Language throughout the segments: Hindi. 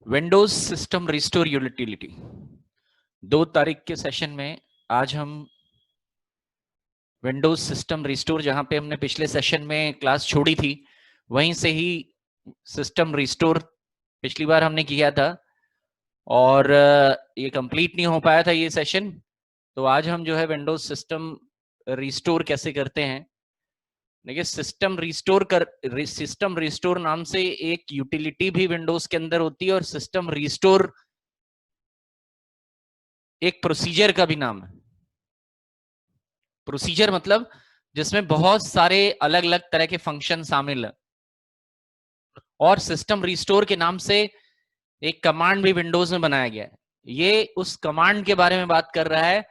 विंडोज सिस्टम रिस्टोर यूटिलिटी 2 तारीख के सेशन में आज हम विंडोज सिस्टम रिस्टोर, जहां पे हमने पिछले सेशन में क्लास छोड़ी थी वहीं से ही सिस्टम रिस्टोर पिछली बार हमने किया था और ये कंप्लीट नहीं हो पाया था ये सेशन। तो आज हम जो है विंडोज सिस्टम रिस्टोर कैसे करते हैं। देखिए, सिस्टम रिस्टोर नाम से एक यूटिलिटी भी विंडोज के अंदर होती है और सिस्टम रिस्टोर एक प्रोसीजर का भी नाम है। प्रोसीजर मतलब जिसमें बहुत सारे अलग अलग तरह के फंक्शन शामिल है। और सिस्टम रिस्टोर के नाम से एक कमांड भी विंडोज में बनाया गया है। ये उस कमांड के बारे में बात कर रहा है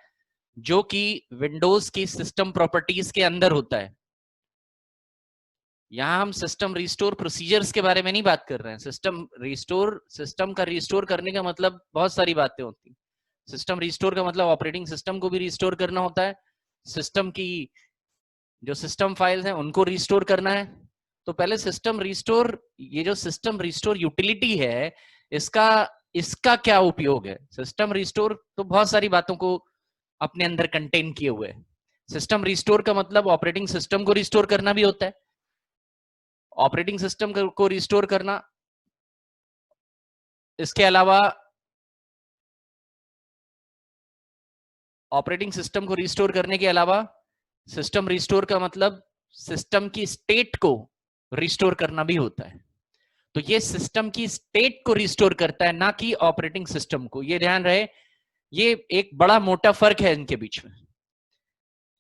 जो कि विंडोज की सिस्टम प्रॉपर्टीज के अंदर होता है। यहां हम सिस्टम रिस्टोर प्रोसीजर्स के बारे में नहीं बात कर रहे हैं। सिस्टम का रिस्टोर करने का मतलब बहुत सारी बातें होती हैं। सिस्टम रिस्टोर का मतलब ऑपरेटिंग सिस्टम को भी रिस्टोर करना होता है, सिस्टम की जो सिस्टम फाइल्स हैं उनको रिस्टोर करना है। तो पहले सिस्टम रिस्टोर, ये जो सिस्टम रिस्टोर यूटिलिटी है, इसका इसका क्या उपयोग है। सिस्टम रिस्टोर तो बहुत सारी बातों को अपने अंदर कंटेन किए हुए है। सिस्टम रिस्टोर का मतलब ऑपरेटिंग सिस्टम को रिस्टोर करना भी होता है। ऑपरेटिंग सिस्टम को रिस्टोर करना, इसके अलावा ऑपरेटिंग सिस्टम को रिस्टोर करने के अलावा सिस्टम रिस्टोर का मतलब सिस्टम की स्टेट को रिस्टोर करना भी होता है। तो ये सिस्टम की स्टेट को रिस्टोर करता है, ना कि ऑपरेटिंग सिस्टम को। ये ध्यान रहे, ये एक बड़ा मोटा फर्क है इनके बीच में।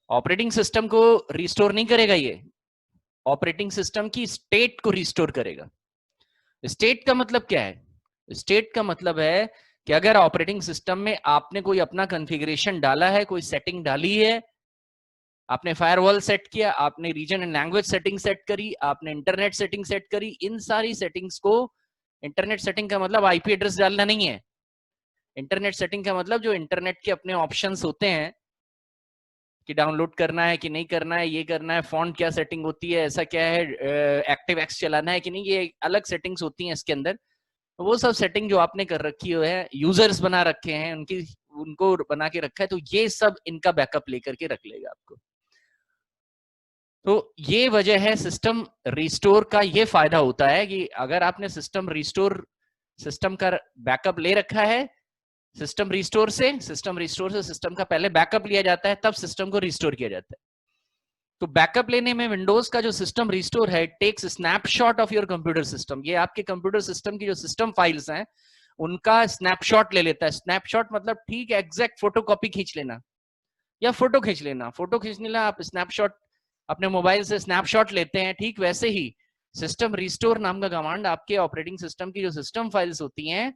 ऑपरेटिंग सिस्टम को रिस्टोर नहीं करेगा, ये ऑपरेटिंग सिस्टम की स्टेट को रिस्टोर करेगा। स्टेट का मतलब क्या है? स्टेट का मतलब है कि अगर ऑपरेटिंग सिस्टम में आपने कोई अपना कॉन्फ़िगरेशन डाला है, कोई सेटिंग डाली है, आपने फायरवॉल सेट किया, आपने region and language setting set करी, आपने इंटरनेट सेटिंग सेट करी, इन सारी सेटिंग्स को, इंटरनेट सेटिंग का मतलब आईपी एड्रेस डालना नहीं है। इंटरनेट सेटिंग का मतलब जो इंटरनेट के अपने ऑप्शंस होते हैं कि डाउनलोड करना है कि नहीं करना है, ये करना है, फॉन्ट क्या सेटिंग होती है, ऐसा क्या है, एक्टिव एक्स चलाना है कि नहीं, ये अलग सेटिंग्स होती हैं इसके अंदर। तो वो सब सेटिंग जो आपने कर रखी है, यूजर्स बना रखे हैं, उनको बना के रखा है, तो ये सब इनका बैकअप लेकर के रख लेगा आपको। तो ये वजह है सिस्टम रिस्टोर का। ये फायदा होता है कि अगर आपने सिस्टम का बैकअप ले रखा है, सिस्टम रिस्टोर से सिस्टम का पहले बैकअप लिया जाता है, तब सिस्टम को रिस्टोर किया जाता है। तो बैकअप लेने में विंडोज का जो सिस्टम रिस्टोर है, takes snapshot of your computer system. ये आपके कंप्यूटर सिस्टम की जो सिस्टम फाइल्स हैं उनका स्नैपशॉट ले लेता है। स्नैपशॉट मतलब ठीक है, एग्जैक्ट फोटोकॉपी खींच लेना या फोटो खींच लेना। फोटो खींचने ला आप स्नैपशॉट अपने मोबाइल से स्नैपशॉट लेते हैं, ठीक वैसे ही सिस्टम रिस्टोर नाम का कमांड आपके ऑपरेटिंग सिस्टम की जो सिस्टम फाइल्स होती हैं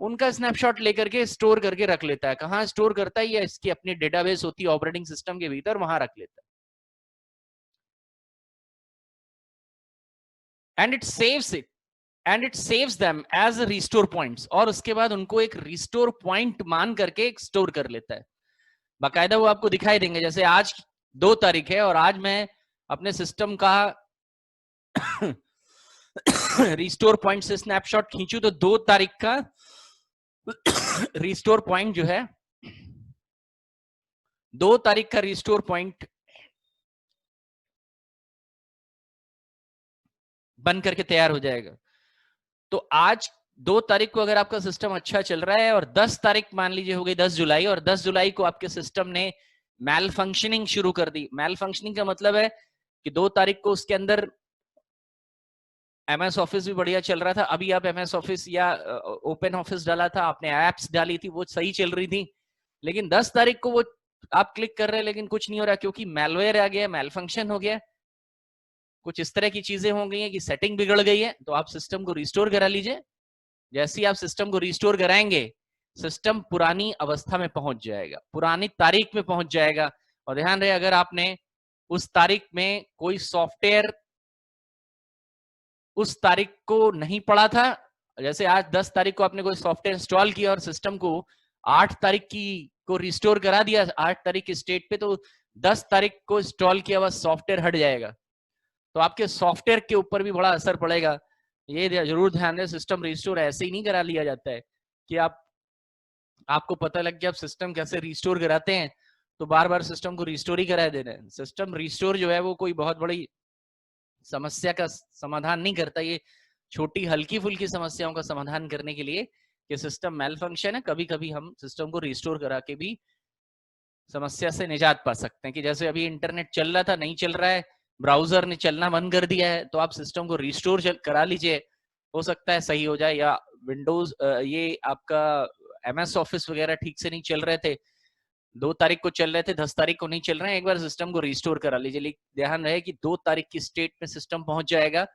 उनका स्नैपशॉट लेकर के स्टोर करके रख लेता है। कहाँ स्टोर करता है? या इसकी अपनी डेटाबेस होती है ऑपरेटिंग सिस्टम के भीतर, वहां रख लेता है। And it saves them as restore points, और उसके बाद उनको एक रिस्टोर पॉइंट मान करके स्टोर कर लेता है। बाकायदा वो आपको दिखाई देंगे। जैसे आज 2 तारीख है और आज मैं अपने सिस्टम का रिस्टोर पॉइंट से स्नैपशॉट खींचू तो 2 तारीख का रिस्टोर पॉइंट जो है, 2 तारीख का रिस्टोर पॉइंट बन करके तैयार हो जाएगा। तो आज 2 तारीख को अगर आपका सिस्टम अच्छा चल रहा है और 10 तारीख मान लीजिए हो गई 10 जुलाई, और 10 जुलाई को आपके सिस्टम ने मैल फंक्शनिंग शुरू कर दी। मैल फंक्शनिंग का मतलब है कि 2 तारीख को उसके अंदर एमएस ऑफिस भी बढ़िया चल रहा था। अभी आप एमएस ऑफिस या ओपन ऑफिस डाला था, आपने एप्स डाली थी, वो सही चल रही थी। लेकिन 10 तारीख को वो आप क्लिक कर रहे हैं लेकिन कुछ नहीं हो रहा, क्योंकि मैलवेयर आ गया, मैल फंक्शन हो गया, कुछ इस तरह की चीजें हो गई हैं कि सेटिंग बिगड़ गई है। तो आप सिस्टम को रिस्टोर करा लीजिए। जैसे ही आप सिस्टम को रिस्टोर कराएंगे, सिस्टम पुरानी अवस्था में पहुंच जाएगा, पुरानी तारीख में पहुंच जाएगा। और ध्यान रहे, अगर आपने उस तारीख में कोई सॉफ्टवेयर उस तारीख को नहीं पढ़ा था, जैसे आज 10 तारीख को आपने कोई सॉफ्टवेयर इंस्टॉल किया और सिस्टम को 8 तारीख की को रिस्टोर करा दिया 8 तारीख की स्टेट पे, तो 10 तारीख को इंस्टॉल किया हुआ सॉफ्टवेयर हट जाएगा। तो आपके सॉफ्टवेयर के ऊपर भी बड़ा असर पड़ेगा। ये जरूर ध्यान दें, सिस्टम रिस्टोर ऐसे ही नहीं करा लिया जाता है कि आपको पता लग गया आप सिस्टम कैसे रिस्टोर कराते हैं तो बार बार सिस्टम को रिस्टोर ही करा दे रहे हैं। सिस्टम रिस्टोर जो है वो कोई बहुत बड़ी समस्या का समाधान नहीं करता, ये छोटी हल्की फुल्की समस्याओं का समाधान करने के लिए कि सिस्टम मेल फंक्शन है, कभी कभी हम सिस्टम को रिस्टोर करा के भी समस्या से निजात पा सकते हैं। कि जैसे अभी इंटरनेट चल रहा था, नहीं चल रहा है, ब्राउजर ने चलना बंद कर दिया है, तो आप सिस्टम को रिस्टोर करा लीजिए, हो सकता है सही हो जाए। या विंडोज ये आपका MS ऑफिस वगैरह ठीक से नहीं चल रहे थे, 2 तारीख को चल रहे थे, 10 तारीख को नहीं चल रहे हैं, एक बार सिस्टम को रिस्टोर करा लीजिए। लेकिन ध्यान रहे कि 2 तारीख की स्टेट में सिस्टम पहुंच जाएगा,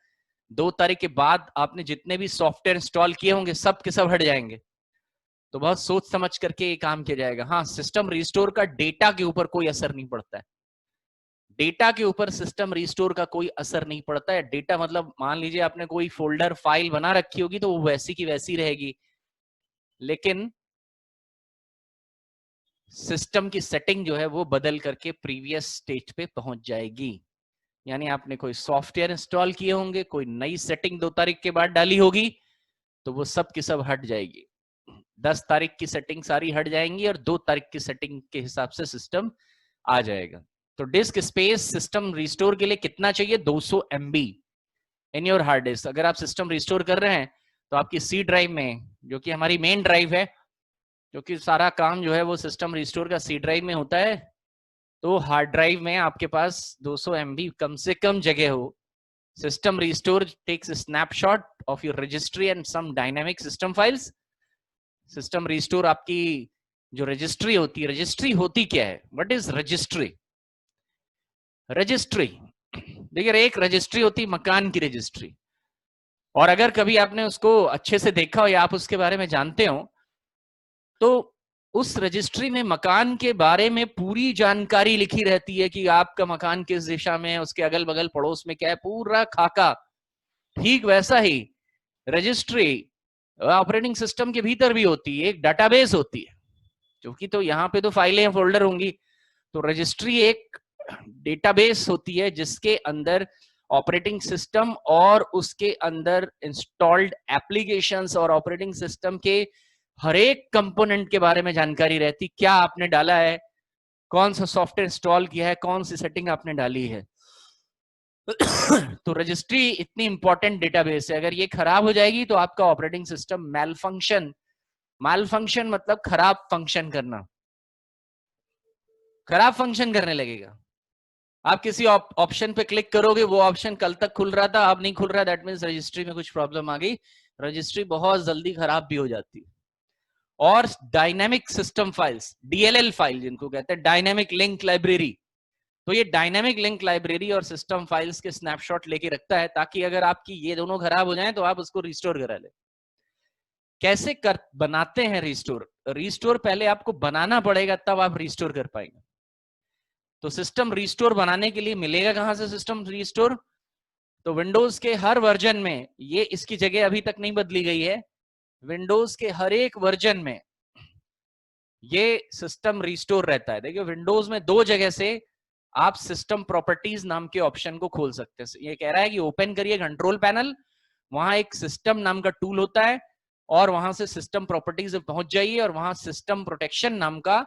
2 तारीख के बाद आपने जितने भी सॉफ्टवेयर इंस्टॉल किए होंगे सब के सब हट जाएंगे। तो बहुत सोच समझ करके ये काम किया जाएगा। हाँ, सिस्टम रिस्टोर का डेटा के ऊपर कोई असर नहीं पड़ता है, डेटा के ऊपर सिस्टम रिस्टोर का कोई असर नहीं पड़ता है। डेटा मतलब मान लीजिए आपने कोई फोल्डर फाइल बना रखी होगी तो वो वैसी की वैसी रहेगी, लेकिन सिस्टम की सेटिंग जो है वो बदल करके प्रीवियस स्टेज पे पहुंच जाएगी। यानी आपने कोई सॉफ्टवेयर इंस्टॉल किए होंगे, कोई नई सेटिंग 2 तारीख के बाद डाली होगी तो वो सब की सब हट जाएगी। 10 तारीख की सेटिंग सारी हट जाएंगी और 2 तारीख की सेटिंग के हिसाब से सिस्टम आ जाएगा। तो डिस्क स्पेस सिस्टम रिस्टोर के लिए कितना चाहिए? 200 MB in your hard disk. अगर आप सिस्टम रिस्टोर कर रहे हैं तो आपकी C ड्राइव में, जो कि हमारी मेन ड्राइव है, क्योंकि सारा काम जो है वो सिस्टम रिस्टोर का C ड्राइव में होता है, तो हार्ड ड्राइव में आपके पास 200 MB कम से कम जगह हो। System restore takes snapshot of your registry and some dynamic system files. System restore आपकी जो रजिस्ट्री होती है, रजिस्ट्री होती क्या है? What is registry? रजिस्ट्री देखिए, एक रजिस्ट्री होती मकान की रजिस्ट्री, और अगर कभी आपने उसको अच्छे से देखा हो या आप उसके बारे में जानते हो तो उस रजिस्ट्री में मकान के बारे में पूरी जानकारी लिखी रहती है कि आपका मकान किस दिशा में है, उसके अगल बगल पड़ोस में क्या है, पूरा खाका। ठीक वैसा ही रजिस्ट्री ऑपरेटिंग सिस्टम के भीतर भी होती है, एक डाटाबेस होती है, क्योंकि तो यहाँ पे तो फाइलें फोल्डर होंगी, तो रजिस्ट्री एक डेटाबेस होती है जिसके अंदर ऑपरेटिंग सिस्टम और उसके अंदर इंस्टॉल्ड एप्लीकेशंस और ऑपरेटिंग सिस्टम के हर एक कंपोनेंट के बारे में जानकारी रहती, क्या आपने डाला है, कौन सा सॉफ्टवेयर इंस्टॉल किया है, कौन सी सेटिंग आपने डाली है। तो रजिस्ट्री इतनी इंपॉर्टेंट डेटाबेस है, अगर ये खराब हो जाएगी तो आपका ऑपरेटिंग सिस्टम मैल फंक्शन मतलब खराब फंक्शन करना, खराब फंक्शन करने लगेगा। आप किसी ऑप्शन पे क्लिक करोगे, वो ऑप्शन कल तक खुल रहा था अब नहीं खुल रहा, दैट मींस रजिस्ट्री में कुछ प्रॉब्लम आ गई। रजिस्ट्री बहुत जल्दी खराब भी हो जाती है। और dynamic system files, DLL file जिनको कहते हैं, डायनेमिक लिंक लाइब्रेरी, तो ये डायनेमिक लिंक लाइब्रेरी और सिस्टम फाइल्स के स्नैपशॉट लेके रखता है, ताकि अगर आपकी ये दोनों खराब हो जाएं तो आप उसको रिस्टोर करा ले। कैसे बनाते हैं रिस्टोर? रिस्टोर पहले आपको बनाना पड़ेगा, तब आप रिस्टोर कर पाएंगे। तो सिस्टम रिस्टोर बनाने के लिए मिलेगा कहां से सिस्टम रिस्टोर? तो विंडोज के हर वर्जन में, ये इसकी जगह अभी तक नहीं बदली गई है, विंडोज के हर एक वर्जन में ये सिस्टम रिस्टोर रहता है। देखिए, विंडोज में 2 जगह से आप सिस्टम प्रॉपर्टीज नाम के ऑप्शन को खोल सकते हैं। ये कह रहा है कि ओपन करिए कंट्रोल पैनल, वहां एक सिस्टम नाम का टूल होता है, और वहां से सिस्टम प्रॉपर्टीज पहुंच जाइए, और वहां सिस्टम प्रोटेक्शन नाम का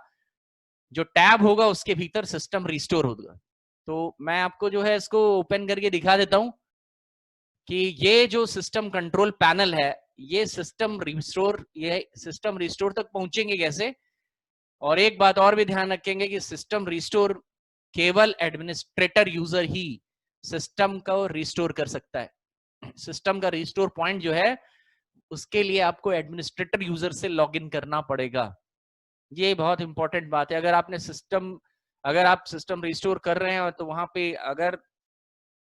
जो टैब होगा उसके भीतर सिस्टम रिस्टोर होगा। तो मैं आपको जो है इसको ओपन करके दिखा देता हूं कि ये जो सिस्टम कंट्रोल पैनल है, ये सिस्टम रिस्टोर तक पहुंचेंगे कैसे। और एक बात और भी ध्यान रखेंगे कि सिस्टम रिस्टोर केवल एडमिनिस्ट्रेटर यूजर ही सिस्टम को रिस्टोर कर सकता है। सिस्टम का रिस्टोर पॉइंट जो है उसके लिए आपको एडमिनिस्ट्रेटर यूजर से लॉगिन करना पड़ेगा। ये बहुत इंपॉर्टेंट बात है। अगर आप सिस्टम रिस्टोर कर रहे हैं तो वहां पे अगर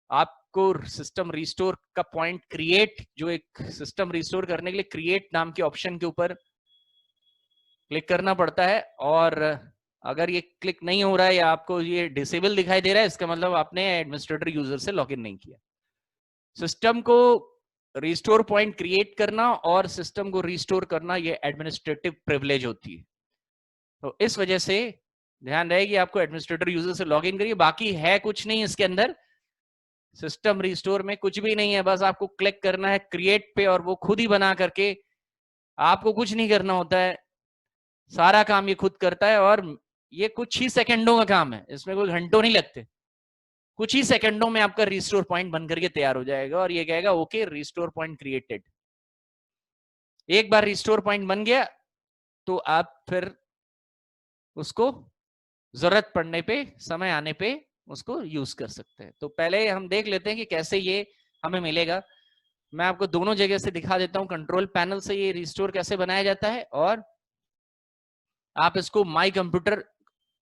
आपको सिस्टम रिस्टोर का पॉइंट क्रिएट, जो एक सिस्टम रिस्टोर करने के लिए क्रिएट नाम के ऑप्शन के ऊपर क्लिक करना पड़ता है, और अगर ये क्लिक नहीं हो रहा है या आपको ये डिसेबल दिखाई दे रहा है, इसका मतलब आपने एडमिनिस्ट्रेटर यूजर से लॉगिन नहीं किया। सिस्टम को रिस्टोर पॉइंट क्रिएट करना और सिस्टम को रिस्टोर करना ये एडमिनिस्ट्रेटिव प्रिविलेज होती है। तो इस वजह से ध्यान रहे कि आपको एडमिनिस्ट्रेटर यूजर से लॉगिन करिए, बाकी है कुछ नहीं इसके अंदर। सिस्टम रिस्टोर में कुछ भी नहीं है, बस आपको क्लिक करना है क्रिएट पे और वो खुद ही बना करके, आपको कुछ नहीं करना होता है, सारा काम ये खुद करता है। और ये कुछ ही सेकंडों का काम है, इसमें कोई घंटों नहीं लगते, कुछ ही सेकंडों में आपका रिस्टोर पॉइंट बन करके तैयार हो जाएगा और ये कहेगा ओके रिस्टोर पॉइंट क्रिएटेड। एक बार रिस्टोर पॉइंट बन गया तो आप फिर उसको जरूरत पड़ने पे, समय आने पे उसको यूज कर सकते हैं। तो पहले हम देख लेते हैं कि कैसे ये हमें मिलेगा। मैं आपको दोनों जगह से दिखा देता हूं, कंट्रोल पैनल से ये रिस्टोर कैसे बनाया जाता है, और आप इसको माई कंप्यूटर,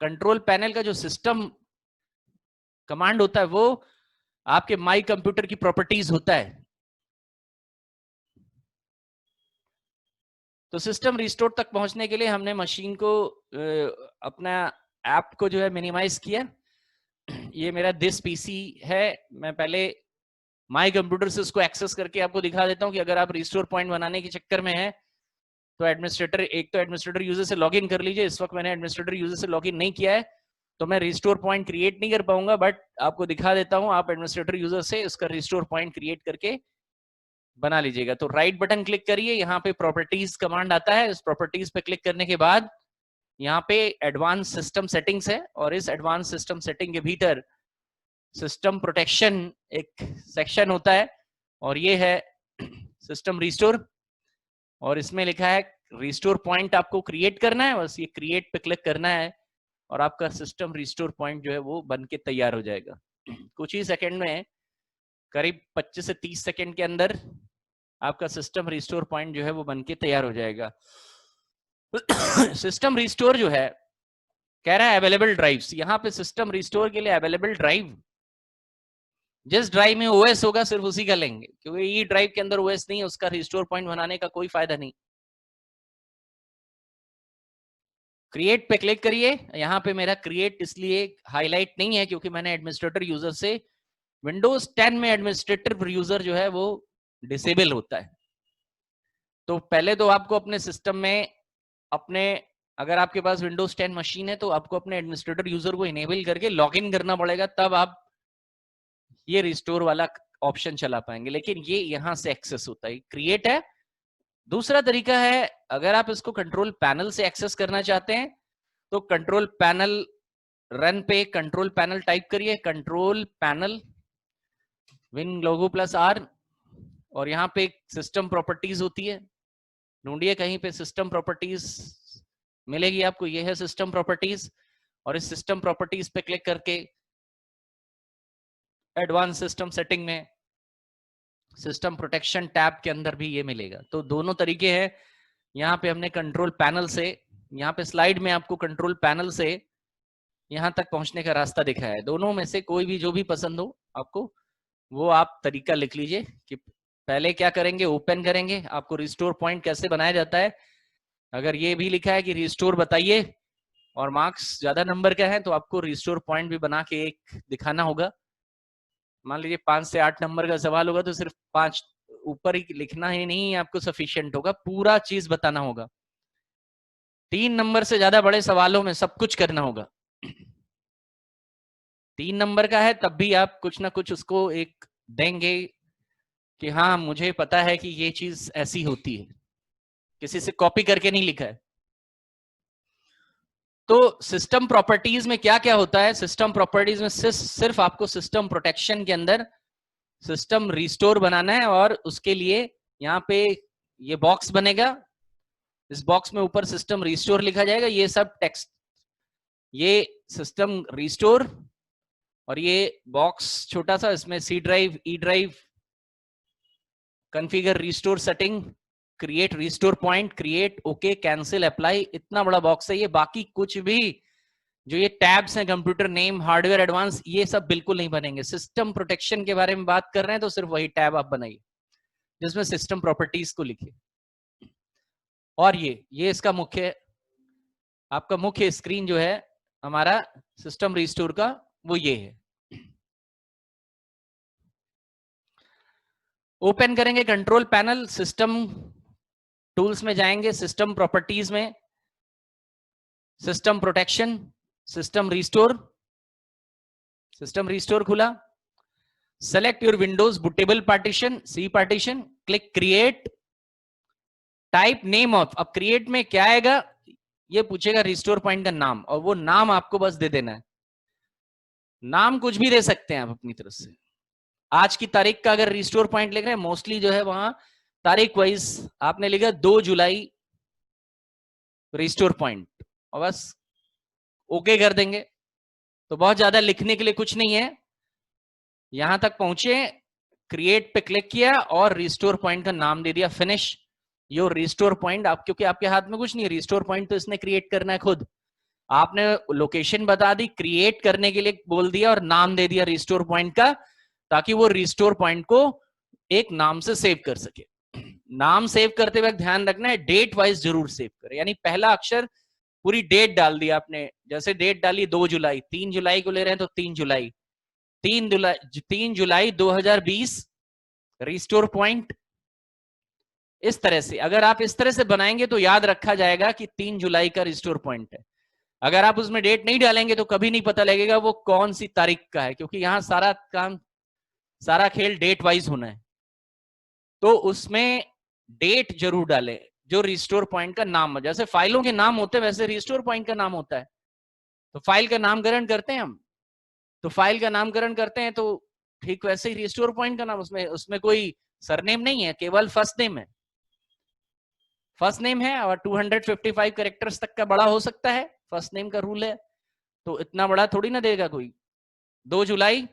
कंट्रोल पैनल का जो सिस्टम कमांड होता है वो आपके माई कंप्यूटर की प्रॉपर्टीज होता है। तो सिस्टम रिस्टोर तक पहुंचने के लिए हमने मशीन को, अपना ऐप को जो है मिनिमाइज किया। ये मेरा दिस पीसी है, मैं पहले माई कंप्यूटर से उसको एक्सेस करके आपको दिखा देता हूं कि अगर आप रिस्टोर पॉइंट बनाने के चक्कर में है तो एडमिनिस्ट्रेटर, एक तो एडमिनिस्ट्रेटर यूजर से लॉगिन कर लीजिए। इस वक्त मैंने एडमिनिस्ट्रेटर यूजर से लॉगिन नहीं किया है तो मैं रिस्टोर पॉइंट क्रिएट नहीं कर पाऊंगा, बट आपको दिखा देता हूं, आप एडमिनिस्ट्रेटर यूजर से उसका रिस्टोर पॉइंट क्रिएट करके बना लीजिएगा। तो राइट बटन क्लिक करिए, यहाँ पे प्रॉपर्टीज कमांड आता है, इस प्रॉपर्टीज पे क्लिक करने के बाद यहाँ पे एडवांस सिस्टम सेटिंग्स है, और इस एडवांस सिस्टम सेटिंग के भीतर सिस्टम प्रोटेक्शन एक सेक्शन होता है, और ये है सिस्टम रिस्टोर, और इसमें लिखा है रिस्टोर पॉइंट आपको क्रिएट करना है, बस ये क्रिएट पे क्लिक करना है और आपका सिस्टम रिस्टोर पॉइंट जो है वो बन के तैयार हो जाएगा। कुछ ही सेकंड में, करीब 25 से 30 सेकंड के अंदर आपका सिस्टम रिस्टोर पॉइंट जो है वो बन के तैयार हो जाएगा। सिस्टम रिस्टोर जो है कह रहा है अवेलेबल ड्राइव्स, यहाँ पे सिस्टम रिस्टोर के लिए अवेलेबल ड्राइव, जिस ड्राइव में ओएस होगा सिर्फ उसी का लेंगे, क्योंकि ये ड्राइव के अंदर ओएस नहीं है, उसका रिस्टोर पॉइंट बनाने का कोई फायदा नहीं। क्रिएट पे क्लिक करिए, यहाँ पे मेरा क्रिएट इसलिए हाईलाइट नहीं है क्योंकि मैंने एडमिनिस्ट्रेटर यूजर से, विंडोज 10 में एडमिनिस्ट्रेटर यूजर जो है वो डिसेबल होता है। तो पहले तो आपको अपने सिस्टम में अपने, अगर आपके पास विंडोज 10 मशीन है तो आपको अपने एडमिनिस्ट्रेटर यूजर को इनेबल करके लॉगिन करना पड़ेगा, तब आप ये रिस्टोर वाला ऑप्शन चला पाएंगे, लेकिन ये यहां से एक्सेस होता है, क्रिएट है। दूसरा तरीका है, अगर आप इसको कंट्रोल पैनल से एक्सेस करना चाहते हैं तो कंट्रोल पैनल रन पे कंट्रोल पैनल टाइप करिए, control panel win logo plus R, और यहाँ पे सिस्टम प्रॉपर्टीज होती है, ढूंढिए कहीं पे सिस्टम प्रॉपर्टीज मिलेगी आपको, ये है सिस्टम प्रॉपर्टीज, और इस सिस्टम प्रॉपर्टीज पे क्लिक करके एडवांस सिस्टम सेटिंग में सिस्टम प्रोटेक्शन टैब के अंदर भी ये मिलेगा। तो दोनों तरीके हैं, यहाँ पे हमने कंट्रोल पैनल से, यहाँ पे स्लाइड में आपको कंट्रोल पैनल से यहाँ तक पहुंचने का रास्ता दिखाया है, दोनों में से कोई भी जो भी पसंद हो आपको वो आप तरीका लिख लीजिए कि पहले क्या करेंगे, ओपन करेंगे, आपको रिस्टोर पॉइंट कैसे बनाया जाता है। अगर ये भी लिखा है कि रिस्टोर बताइए और मार्क्स ज्यादा नंबर का है तो आपको रिस्टोर पॉइंट भी बना के एक दिखाना होगा। मान लीजिए 5 से 8 नंबर का सवाल होगा तो सिर्फ 5 ऊपर ही लिखना ही नहीं आपको सफिशिएंट होगा, पूरा चीज बताना होगा। 3 नंबर से ज्यादा बड़े सवालों में सब कुछ करना होगा। 3 नंबर का है तब भी आप कुछ ना कुछ उसको एक देंगे कि हाँ मुझे पता है कि ये चीज ऐसी होती है, किसी से कॉपी करके नहीं लिखा है। तो सिस्टम प्रॉपर्टीज में क्या क्या होता है, सिस्टम प्रॉपर्टीज में सिर्फ आपको सिस्टम प्रोटेक्शन के अंदर सिस्टम रिस्टोर बनाना है, और उसके लिए यहाँ पे ये बॉक्स बनेगा, इस बॉक्स में ऊपर सिस्टम रिस्टोर लिखा जाएगा, ये सब टेक्स्ट, ये सिस्टम रिस्टोर, और ये बॉक्स छोटा सा, इसमें C drive, E drive, configure restore setting, create restore point, create, okay, cancel, apply, इतना बड़ा बॉक्स है ये। बाकी कुछ भी जो ये टैब्स हैं, कंप्यूटर नेम, हार्डवेयर एडवांस, ये सब बिल्कुल नहीं बनेंगे। सिस्टम प्रोटेक्शन के बारे में बात कर रहे हैं तो सिर्फ वही टैब आप बनाइए जिसमें सिस्टम प्रॉपर्टीज को लिखिए। और ये इसका मुख्य, आपका मुख्य स्क्रीन जो है हमारा सिस्टम रिस्टोर का वो ये है। ओपन करेंगे कंट्रोल पैनल, सिस्टम टूल्स में जाएंगे, सिस्टम प्रॉपर्टीज में सिस्टम प्रोटेक्शन, सिस्टम रिस्टोर खुला। Select your Windows bootable partition, C partition, click create, type name of, अब क्रिएट में क्या आएगा, ये पूछेगा रिस्टोर पॉइंट का नाम, और वो नाम आपको बस दे देना है। नाम कुछ भी दे सकते हैं आप अपनी तरफ से। आज की तारीख का अगर रिस्टोर पॉइंट लिख रहे हैं, मोस्टली जो है वहां तारीख वाइज आपने लिखा 2 जुलाई रिस्टोर पॉइंट, और बस ओके कर देंगे। तो बहुत ज्यादा लिखने के लिए कुछ नहीं है। यहां तक पहुंचे, क्रिएट पे क्लिक किया और रिस्टोर पॉइंट का नाम दे दिया फिनिश। योर रिस्टोर पॉइंट, आप क्योंकि आपके हाथ में कुछ नहीं है, रिस्टोर पॉइंट तो इसने क्रिएट करना है खुद। आपने लोकेशन बता दी, क्रिएट करने के लिए बोल दिया और नाम दे दिया रिस्टोर पॉइंट का, ताकि वो रिस्टोर पॉइंट को एक नाम से सेव कर सके। नाम सेव करते वक्त ध्यान रखना है डेट वाइज जरूर सेव करें, यानी पहला अक्षर पूरी डेट डाल दी आपने, जैसे डेट डाली 2 जुलाई, 3 जुलाई को ले रहे हैं तो 3 जुलाई, 3 जुलाई 2020 रिस्टोर पॉइंट। इस तरह से अगर आप इस तरह से बनाएंगे तो याद रखा जाएगा कि 3 जुलाई का रिस्टोर पॉइंट है। अगर आप उसमें डेट नहीं डालेंगे तो कभी नहीं पता लगेगा वो कौन सी तारीख का है, क्योंकि यहां सारा काम, सारा खेल डेट वाइज होना है। तो उसमें डेट जरूर डालें जो रिस्टोर पॉइंट का नाम, जैसे फाइलों के नाम होते हैं वैसे रिस्टोर पॉइंट का नाम होता है। तो फाइल का नामकरण करते हैं हम, तो फाइल का नामकरण करते हैं तो ठीक वैसे ही रिस्टोर पॉइंट का नाम, उसमें कोई सरनेम नहीं है, केवल फर्स्ट नेम है। फर्स्ट नेम है और 255 कैरेक्टर्स तक का बड़ा हो सकता है, फर्स्ट नेम का रूल है, तो इतना बड़ा थोड़ी ना देगा कोई। 2 जुलाई,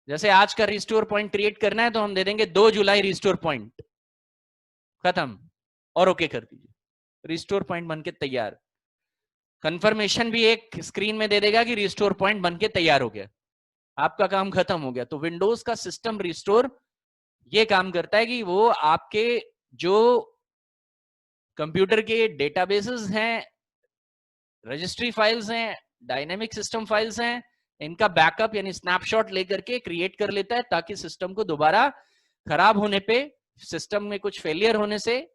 जैसे आज का रिस्टोर पॉइंट क्रिएट करना है तो हम दे देंगे 2 जुलाई रिस्टोर पॉइंट, खत्म, और ओके कर दीजिए, रिस्टोर पॉइंट बनके तैयार। कंफर्मेशन भी एक स्क्रीन में दे देगा कि रिस्टोर पॉइंट बनके तैयार हो गया, आपका काम खत्म हो गया। तो विंडोज का सिस्टम रिस्टोर ये काम करता है कि वो आपके जो कंप्यूटर के डेटाबेसेस हैं, रजिस्ट्री फाइल्स हैं, डायनेमिक सिस्टम फाइल्स हैं, इनका बैकअप यानी स्नैपशॉट लेकर के क्रिएट कर लेता है, ताकि सिस्टम को दोबारा खराब होने पे, सिस्टम में कुछ फेलियर होने से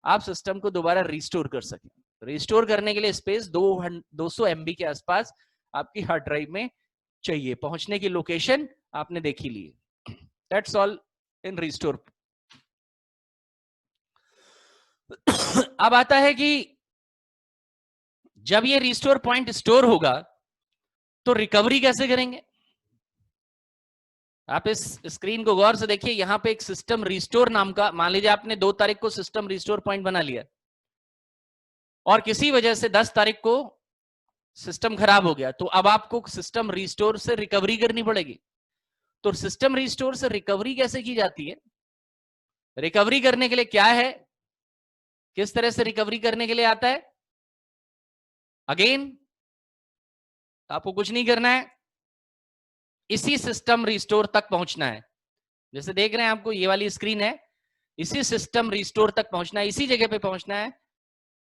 आप सिस्टम को दोबारा रिस्टोर कर सकें। रिस्टोर करने के लिए स्पेस 200 MB के आसपास आपकी हार्ड ड्राइव में चाहिए। पहुंचने की लोकेशन आपने देखी ली, दैट्स ऑल इन रिस्टोर। अब आता है कि जब ये रिस्टोर पॉइंट स्टोर होगा तो रिकवरी कैसे करेंगे। आप इस स्क्रीन को गौर से देखिए, यहां पे एक सिस्टम रिस्टोर नाम का, मान लीजिए आपने 2 तारीख को सिस्टम रिस्टोर पॉइंट बना लिया और किसी वजह से 10 तारीख को सिस्टम खराब हो गया, तो अब आपको सिस्टम रिस्टोर से रिकवरी करनी पड़ेगी। तो सिस्टम रिस्टोर से रिकवरी कैसे की जाती है, रिकवरी करने के लिए क्या है, किस तरह से रिकवरी करने के लिए आता है। अगेन आपको कुछ नहीं करना है, इसी सिस्टम रिस्टोर तक पहुंचना है। जैसे देख रहे हैं आपको ये वाली स्क्रीन है, इसी सिस्टम रिस्टोर तक पहुंचना है, इसी जगह पे पहुंचना है।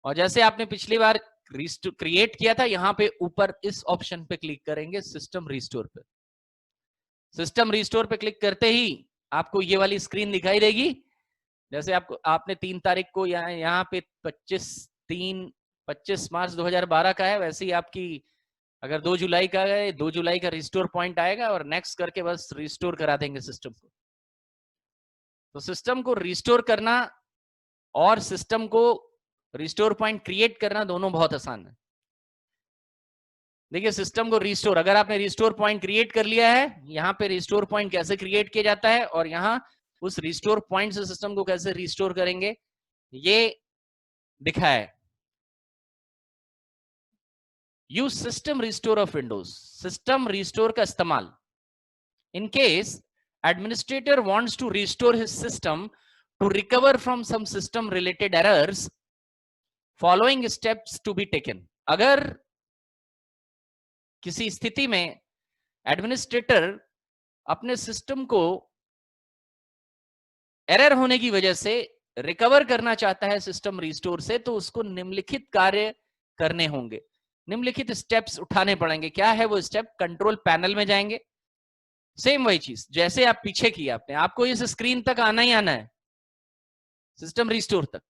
और जैसे आपने पिछली बार क्रिएट किया था, यहां पे ऊपर इस ऑप्शन पे क्लिक करेंगे, सिस्टम रिस्टोर पे। सिस्टम रिस्टोर पे क्लिक करते ही आपको ये वाली स्क्रीन दिखाई देगी। जैसे आपको, आपने 3 तारीख को यहाँ पे 25 मार्च 2012 का है, वैसे ही आपकी अगर 2 जुलाई का है, 2 जुलाई का रिस्टोर पॉइंट आएगा और नेक्स्ट करके बस रिस्टोर करा देंगे सिस्टम को। तो सिस्टम को रिस्टोर करना और सिस्टम को रिस्टोर पॉइंट क्रिएट करना दोनों बहुत आसान है। देखिए सिस्टम को रिस्टोर, अगर आपने रिस्टोर पॉइंट क्रिएट कर लिया है, यहाँ पे रिस्टोर पॉइंट कैसे क्रिएट किया जाता है और यहाँ उस रिस्टोर पॉइंट से सिस्टम को कैसे रिस्टोर करेंगे ये दिखा है। Use system restore of Windows, system restore का इस्तेमाल in case administrator wants to restore his system to recover from some system related errors, following steps to be taken. अगर किसी स्थिति में एडमिनिस्ट्रेटर अपने सिस्टम को एरर होने की वजह से रिकवर करना चाहता है सिस्टम रिस्टोर से, तो उसको निम्नलिखित कार्य करने होंगे, निम्नलिखित स्टेप्स उठाने पड़ेंगे। क्या है वो स्टेप, कंट्रोल पैनल में जाएंगे, सेम वही चीज जैसे आप पीछे किया आपने, आपको इस स्क्रीन तक आना ही आना है, सिस्टम रिस्टोर तक।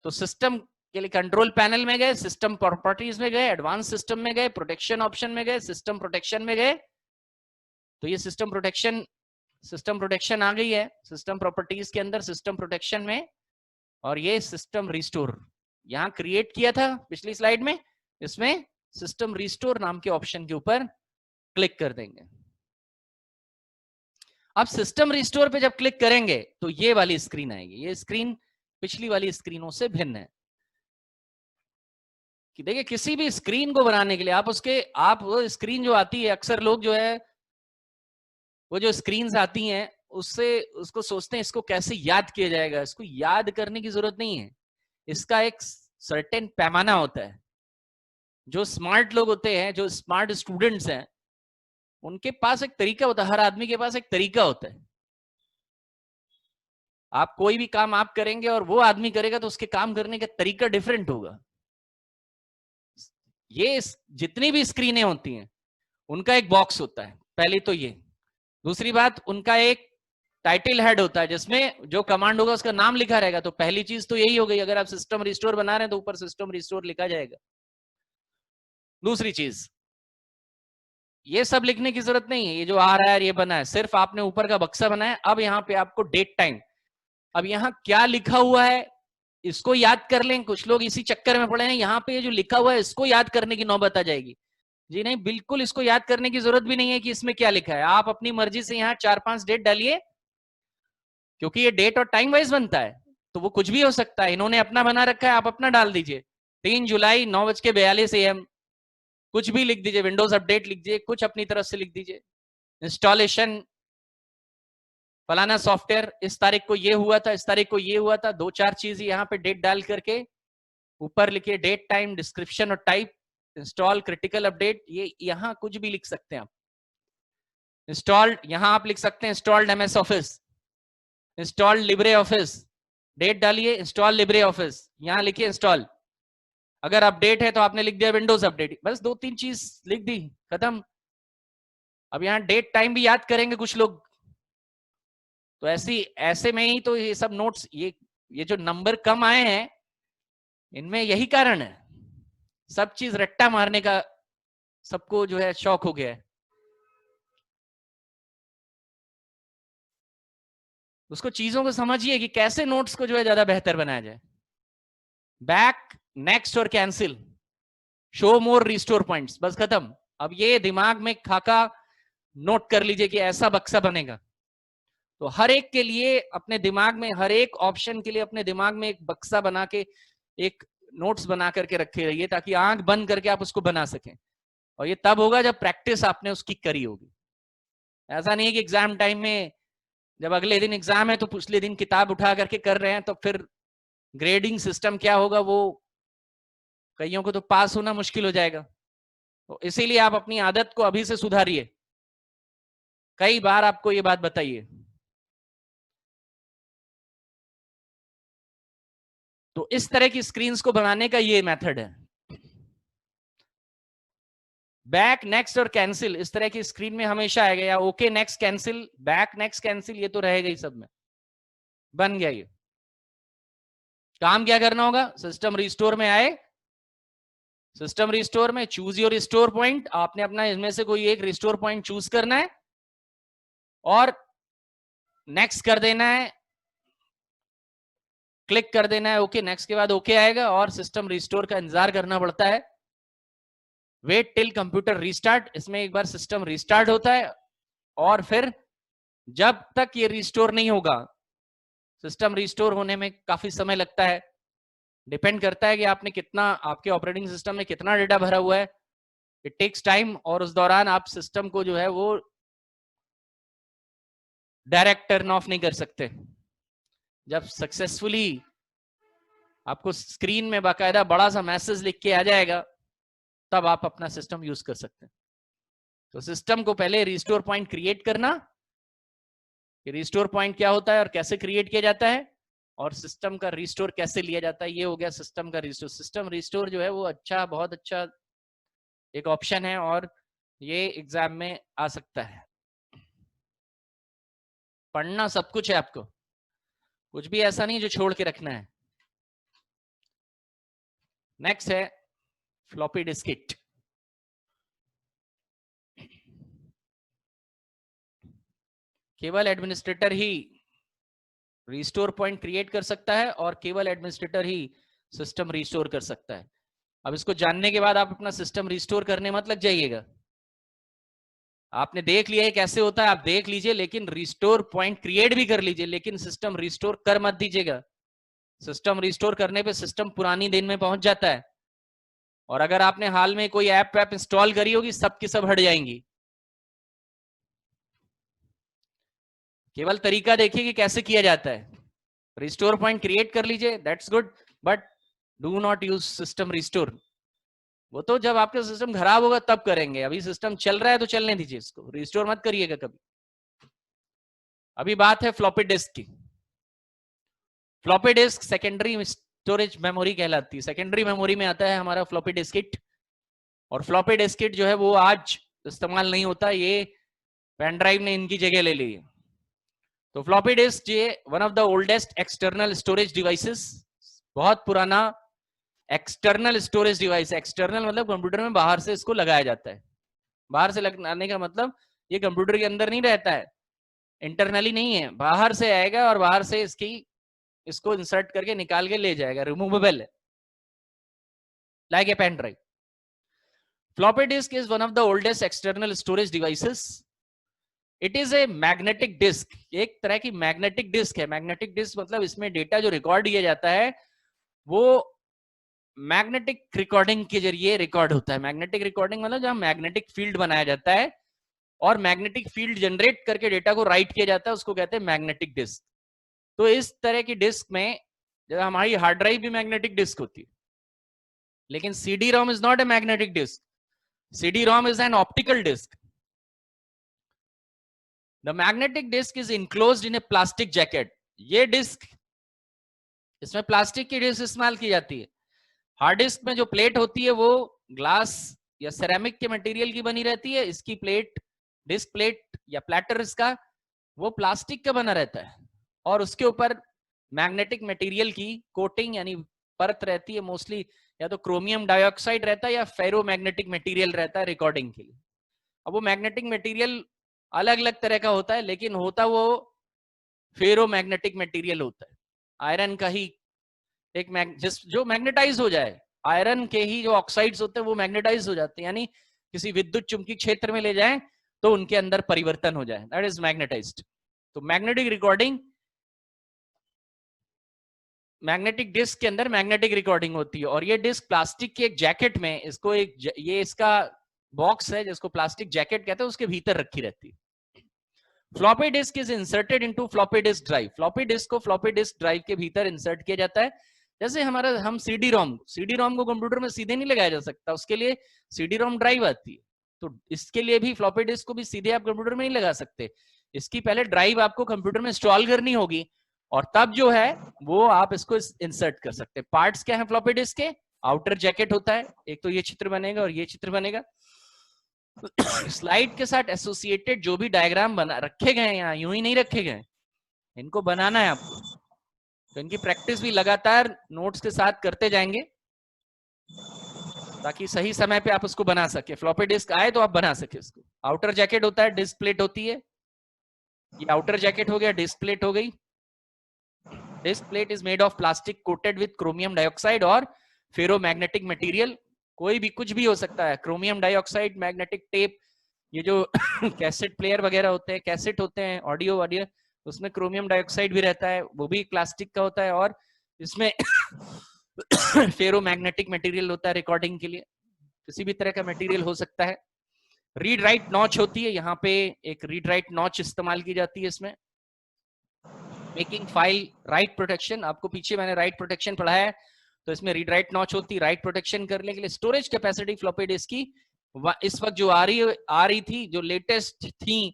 तो सिस्टम के लिए कंट्रोल पैनल में गए, सिस्टम प्रॉपर्टीज में गए, एडवांस सिस्टम में गए, प्रोटेक्शन ऑप्शन में गए, सिस्टम प्रोटेक्शन में गए, तो ये सिस्टम प्रोटेक्शन आ गई है सिस्टम प्रॉपर्टीज के अंदर, सिस्टम प्रोटेक्शन में। और ये सिस्टम रिस्टोर यहां क्रिएट किया था पिछली स्लाइड में, इसमें सिस्टम रिस्टोर नाम के ऑप्शन के ऊपर क्लिक कर देंगे। अब सिस्टम रिस्टोर पे जब क्लिक करेंगे तो ये वाली स्क्रीन आएगी। ये स्क्रीन पिछली वाली स्क्रीनों से भिन्न है कि देखिए किसी भी स्क्रीन को बनाने के लिए आप वो स्क्रीन जो आती है, अक्सर लोग जो है वो जो स्क्रीन्स आती हैं उसको सोचते हैं इसको कैसे याद किया जाएगा। इसको याद करने की जरूरत नहीं है, इसका एक सर्टेन पैमाना होता है। जो स्मार्ट लोग होते हैं, जो स्मार्ट स्टूडेंट्स हैं, उनके पास एक तरीका होता है, हर आदमी के पास एक तरीका होता है। आप कोई भी काम आप करेंगे और वो आदमी करेगा तो उसके काम करने का तरीका डिफरेंट होगा। ये जितनी भी स्क्रीनें होती हैं उनका एक बॉक्स होता है, पहली तो ये। दूसरी बात, उनका एक टाइटल हेड होता है जिसमें जो कमांड होगा उसका नाम लिखा रहेगा। तो पहली चीज तो यही हो गई, अगर आप सिस्टम रिस्टोर बना रहे हैं तो ऊपर सिस्टम रिस्टोर लिखा जाएगा। दूसरी चीज, ये सब लिखने की जरूरत नहीं है, ये जो आ रहा है ये बना है, सिर्फ आपने ऊपर का बक्सा बनाया। अब यहाँ पे आपको डेट टाइम, अब यहाँ क्या लिखा हुआ है इसको याद कर लें। कुछ लोग इसी चक्कर में पड़े हैं, यहाँ पे जो लिखा हुआ है इसको याद करने की नौबत आ जाएगी। जी नहीं, बिल्कुल इसको याद करने की जरूरत भी नहीं है कि इसमें क्या लिखा है। आप अपनी मर्जी से यहाँ 4-5 डेट डालिए, क्योंकि ये डेट और टाइम वाइज बनता है तो वो कुछ भी हो सकता है। इन्होंने अपना बना रखा है, आप अपना डाल दीजिए। 3 जुलाई 9:42 AM, कुछ भी लिख दीजिए, विंडोज अपडेट लिख दीजिए, कुछ अपनी तरफ से लिख दीजिए। इंस्टॉलेशन फलाना सॉफ्टवेयर, इस तारीख को ये हुआ था, इस तारीख को ये हुआ था। 2-4 चीज यहाँ पे डेट डाल करके ऊपर लिखिए, डेट, टाइम, डिस्क्रिप्शन और टाइप। इंस्टॉल क्रिटिकल अपडेट, ये यहाँ कुछ भी लिख सकते हैं आप। इंस्टॉल्ड, यहाँ आप लिख सकते हैं installed MS office, installed Libre office, date डालिए, इंस्टॉल लिब्रे ऑफिस, यहाँ लिखिए इंस्टॉल। अगर अपडेट है तो आपने लिख दिया विंडोज अपडेट, बस 2-3 चीज लिख दी, खत्म। अब यहाँ डेट टाइम भी याद करेंगे कुछ लोग, तो ऐसे में ही तो ये सब नोट्स, ये जो नंबर कम आए हैं इनमें यही कारण है। सब चीज रट्टा मारने का सबको जो है शौक हो गया है। उसको चीजों को समझिए कि कैसे नोट्स को जो है ज्यादा बेहतर बनाया जाए। बैक, नेक्स्ट और कैंसिल, शो मोर, रिस्टोर पॉइंट्स, बस खत्म। अब ये दिमाग में खाका नोट कर लीजिए कि ऐसा बक्सा बनेगा। तो हर एक के लिए अपने दिमाग में, हर एक ऑप्शन के लिए अपने दिमाग में एक बक्सा बना के, एक नोट्स बना करके रखे रहिए, ताकि आंख बंद करके आप उसको बना सकें। और ये तब होगा जब प्रैक्टिस आपने उसकी करी होगी। ऐसा नहीं है कि एग्जाम टाइम में जब अगले दिन एग्जाम है तो पिछले दिन किताब उठा करके कर रहे हैं, तो फिर ग्रेडिंग सिस्टम क्या होगा, वो कईयों को तो पास होना मुश्किल हो जाएगा। तो इसीलिए आप अपनी आदत को अभी से सुधारिए। कई बार आपको ये बात बताइए। तो इस तरह की स्क्रीन्स को बनाने का ये मेथड है। बैक, नेक्स्ट और कैंसिल इस तरह की स्क्रीन में हमेशा आएगा, या okay next cancel, back next cancel, ये तो रहेगा ही सब में। बन गया ये। काम क्या करना होगा, सिस्टम रिस्टोर में आए, सिस्टम रिस्टोर में चूज योर रिस्टोर पॉइंट, आपने अपना इनमें से कोई एक रिस्टोर पॉइंट चूज करना है और नेक्स्ट कर देना है, क्लिक कर देना है ओके। नेक्स्ट के बाद ओके आएगा और सिस्टम रिस्टोर का इंतजार करना पड़ता है। वेट टिल कंप्यूटर रीस्टार्ट, इसमें एक बार सिस्टम रिस्टार्ट होता है और फिर जब तक ये रिस्टोर नहीं होगा, सिस्टम रिस्टोर होने में काफी समय लगता है। डिपेंड करता है कि आपने कितना, आपके ऑपरेटिंग सिस्टम में कितना डेटा भरा हुआ है। इट टेक्स टाइम, और उस दौरान आप सिस्टम को जो है वो डायरेक्ट टर्न ऑफ नहीं कर सकते। जब सक्सेसफुली आपको स्क्रीन में बाकायदा बड़ा सा मैसेज लिख के आ जाएगा, तब आप अपना सिस्टम यूज कर सकते हैं। तो सिस्टम को पहले रिस्टोर पॉइंट क्रिएट करना, रिस्टोर पॉइंट क्या होता है और कैसे क्रिएट किया जाता है, और सिस्टम का रिस्टोर कैसे लिया जाता है, ये हो गया सिस्टम का रिस्टोर। सिस्टम रिस्टोर जो है वो अच्छा, बहुत अच्छा एक ऑप्शन है और ये एग्जाम में आ सकता है। पढ़ना सब कुछ है आपको, कुछ भी ऐसा नहीं जो छोड़ के रखना है। नेक्स्ट है फ्लॉपी डिस्किट। केवल एडमिनिस्ट्रेटर ही रिस्टोर पॉइंट क्रिएट कर सकता है और केवल एडमिनिस्ट्रेटर ही सिस्टम रिस्टोर कर सकता है। अब इसको जानने के बाद आप अपना सिस्टम रिस्टोर करने मत लग जाइएगा। आपने देख लिया है कैसे होता है, आप देख लीजिए, लेकिन रिस्टोर पॉइंट क्रिएट भी कर लीजिए, लेकिन सिस्टम रिस्टोर कर मत दीजिएगा। सिस्टम रिस्टोर करने पे सिस्टम पुरानी दिन में पहुंच जाता है, और अगर आपने हाल में कोई ऐप इंस्टॉल करी होगी, सब की सब हट जाएंगी। केवल तरीका देखिए कि कैसे किया जाता है। रिस्टोर पॉइंट क्रिएट कर लीजिए, that's good, but do not use system restore. वो तो जब आपका सिस्टम खराब होगा तब करेंगे, अभी सिस्टम चल रहा है तो चलने दीजिए, इसको रिस्टोर मत करिएगा कभी। अभी बात है फ्लॉपी डिस्क की। Floppy disk secondary storage memory कहलाती है। सेकेंडरी मेमोरी में आता है हमारा फ्लॉपी डिस्किट, और फ्लॉपी डिस्किट जो है वो आज इस्तेमाल नहीं होता, ये पेन ड्राइव ने इनकी जगह ले ली है। तो फ्लॉपी डिस्क ये one of the oldest external storage devices, बहुत पुराना एक्सटर्नल स्टोरेज डिवाइस। एक्सटर्नल मतलब कंप्यूटर में बाहर से इसको लगाया जाता है। बाहर से लगाने का मतलब ये कंप्यूटर के अंदर नहीं रहता है, इंटरनली नहीं है, बाहर से आएगा और बाहर से इसको इंसर्ट करके निकाल के ले जाएगा, रिमूवेबल है, like a pen drive. Floppy disk is one of the oldest external storage devices. It is a magnetic disk, एक तरह की मैग्नेटिक डिस्क है। मैग्नेटिक डिस्क मतलब इसमें डेटा जो रिकॉर्ड किया जाता है वो मैग्नेटिक रिकॉर्डिंग के जरिए रिकॉर्ड होता है। मैग्नेटिक रिकॉर्डिंग मतलब जहां मैग्नेटिक फील्ड बनाया जाता है और मैग्नेटिक फील्ड जनरेट करके डेटा को राइट किया जाता है, उसको कहते हैं मैग्नेटिक डिस्क। तो इस तरह की डिस्क में, जब हमारी हार्ड ड्राइव भी मैग्नेटिक डिस्क होती है, लेकिन CD ROM is not a magnetic disk, CD ROM is an optical disk. The magnetic disk is enclosed in a plastic jacket. ये डिस्क, इसमें प्लास्टिक की डिस्क इस्तेमाल की जाती है। हार्ड डिस्क में जो प्लेट होती है वो ग्लास या सेरेमिक के मटेरियल की बनी रहती है, इसकी प्लेट, डिस्क प्लेट या प्लेटर इसका, वो प्लास्टिक का बना रहता है, और उसके ऊपर मैग्नेटिक मटेरियल की कोटिंग यानी परत रहती है। मोस्टली या तो क्रोमियम डाइऑक्साइड रहता है या फेरोमैग्नेटिक मटेरियल रहता है रिकॉर्डिंग के लिए। अब वो मैग्नेटिक मटेरियल अलग अलग तरह का होता है, लेकिन होता वो फेरोमैग्नेटिक मटेरियल होता है। आयरन का ही एक जो मैग्नेटाइज हो जाए, आयरन के ही जो ऑक्साइड्स होते हैं वो मैग्नेटाइज हो जाते हैं, यानी किसी विद्युत चुंबकीय क्षेत्र में ले जाएं तो उनके अंदर परिवर्तन हो जाए, दैट इज मैग्नेटाइज्ड। तो मैग्नेटिक रिकॉर्डिंग, मैग्नेटिक डिस्क के अंदर मैग्नेटिक रिकॉर्डिंग होती है। और ये डिस्क प्लास्टिक के एक जैकेट में, इसको ये इसका बॉक्स है जिसको प्लास्टिक जैकेट कहते हैं, उसके भीतर रखी रहती है। Floppy disk is inserted into floppy disk drive. Floppy disk को फ्लॉपी डिस्क ड्राइव के भीतर इंसर्ट किया जाता है। जैसे हम सीडी रोम को कंप्यूटर में सीधे नहीं लगाया जा सकता, उसके लिए सीडी रोम ड्राइव आती है। तो इसके लिए भी फ्लॉपी डिस्क को भी सीधे आप कंप्यूटर में नहीं लगा सकते, इसकी पहले ड्राइव आपको कंप्यूटर में इंस्टॉल करनी होगी, और तब जो है वो आप इसको इंसर्ट कर सकते हैं। पार्ट्स क्या है फ्लॉपी डिस्क के? आउटर जैकेट होता है, एक तो ये चित्र बनेगा और ये चित्र बनेगा। स्लाइड के साथ एसोसिएटेड जो भी डायग्राम बना रखे गए हैं, यहाँ यूं ही नहीं रखे गए, इनको बनाना है आपको। तो इनकी प्रैक्टिस भी लगातार नोट्स के साथ करते जाएंगे ताकि सही समय पे आप उसको बना सके। फ्लॉपी डिस्क आए तो आप बना सके इसको। आउटर जैकेट होता है, डिस्क प्लेट होती है, ये आउटर जैकेट हो गया, डिस्क प्लेट हो गई। Disk plate is made of plastic coated with chromium dioxide और फेरोमैग्नेटिक मटेरियल। कोई भी कुछ भी हो सकता है, क्रोमियम डाइऑक्साइड, मैग्नेटिक टेप, ये जो कैसेट प्लेयर वगैरह होते हैं, कैसेट होते हैं ऑडियो, उसमें क्रोमियम डाइऑक्साइड भी रहता है, वो भी प्लास्टिक का होता है। और इसमें फेरोमैग्नेटिक मटेरियल होता है रिकॉर्डिंग के लिए, किसी भी तरह का मटेरियल हो सकता है। रीड राइट नॉच होती है, यहाँ पे एक रीड राइट नॉच इस्तेमाल की जाती है इसमें। मेकिंग फाइल राइट प्रोटेक्शन, आपको पीछे मैंने राइट प्रोटेक्शन पढ़ाया है, तो इसमें रीड राइट नॉच होती है राइट प्रोटेक्शन करने के लिए। स्टोरेज कैपेसिटी फ्लॉपी डिस्क की इस वक्त जो आ रही थी, जो लेटेस्ट थी,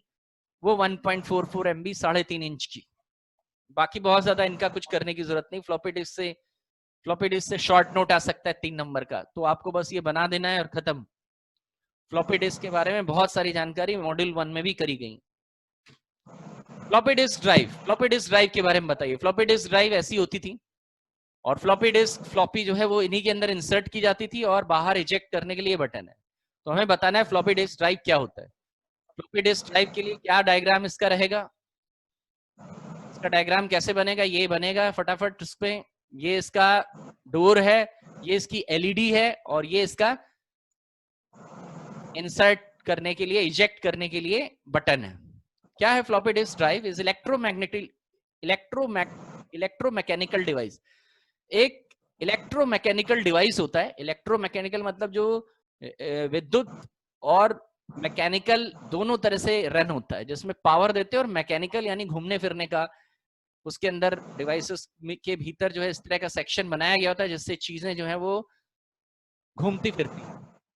वो 1.44 MB 3.5 इंच की। बाकी बहुत ज्यादा इनका कुछ करने की जरूरत नहीं। फ्लॉपी डिस्क से शॉर्ट नोट आ सकता है 3 नंबर का, तो आपको बस ये बना देना है और खत्म। फ्लॉपी डिस्क के बारे में बहुत सारी जानकारी मॉड्यूल 1 में भी करी गई। फ्लॉपी डिस्क ड्राइव के बारे में बताइए। फ्लॉपी डिस्क ड्राइव ऐसी होती थी, और फ्लॉपी डिस्क, फ्लॉपी जो है वो इन्हीं के अंदर इंसर्ट की जाती थी, और बाहर इजेक्ट करने के लिए बटन है। तो हमें बताना है फ्लॉपी डिस्क ड्राइव क्या होता है। फ्लॉपी डिस्क ड्राइव के लिए क्या डायग्राम इसका रहेगा, इसका डायग्राम कैसे बनेगा, ये बनेगा फटाफट उस पे। ये इसका डोर है, ये इसकी एलईडी है, और ये इसका इंसर्ट करने के लिए, इजेक्ट करने के लिए बटन है। क्या है floppy disk drive? Is electromechanical device. एक इलेक्ट्रोमैकेनिकल डिवाइस होता है। इलेक्ट्रोमैकेनिकल मतलब जो विद्युत और मैकेनिकल दोनों तरह से रन होता है, जिसमें पावर देते हैं, और मैकेनिकल यानी घूमने फिरने का। उसके अंदर डिवाइसेस के भीतर जो है इस तरह का सेक्शन बनाया गया होता है जिससे चीजें जो है वो घूमती फिरती।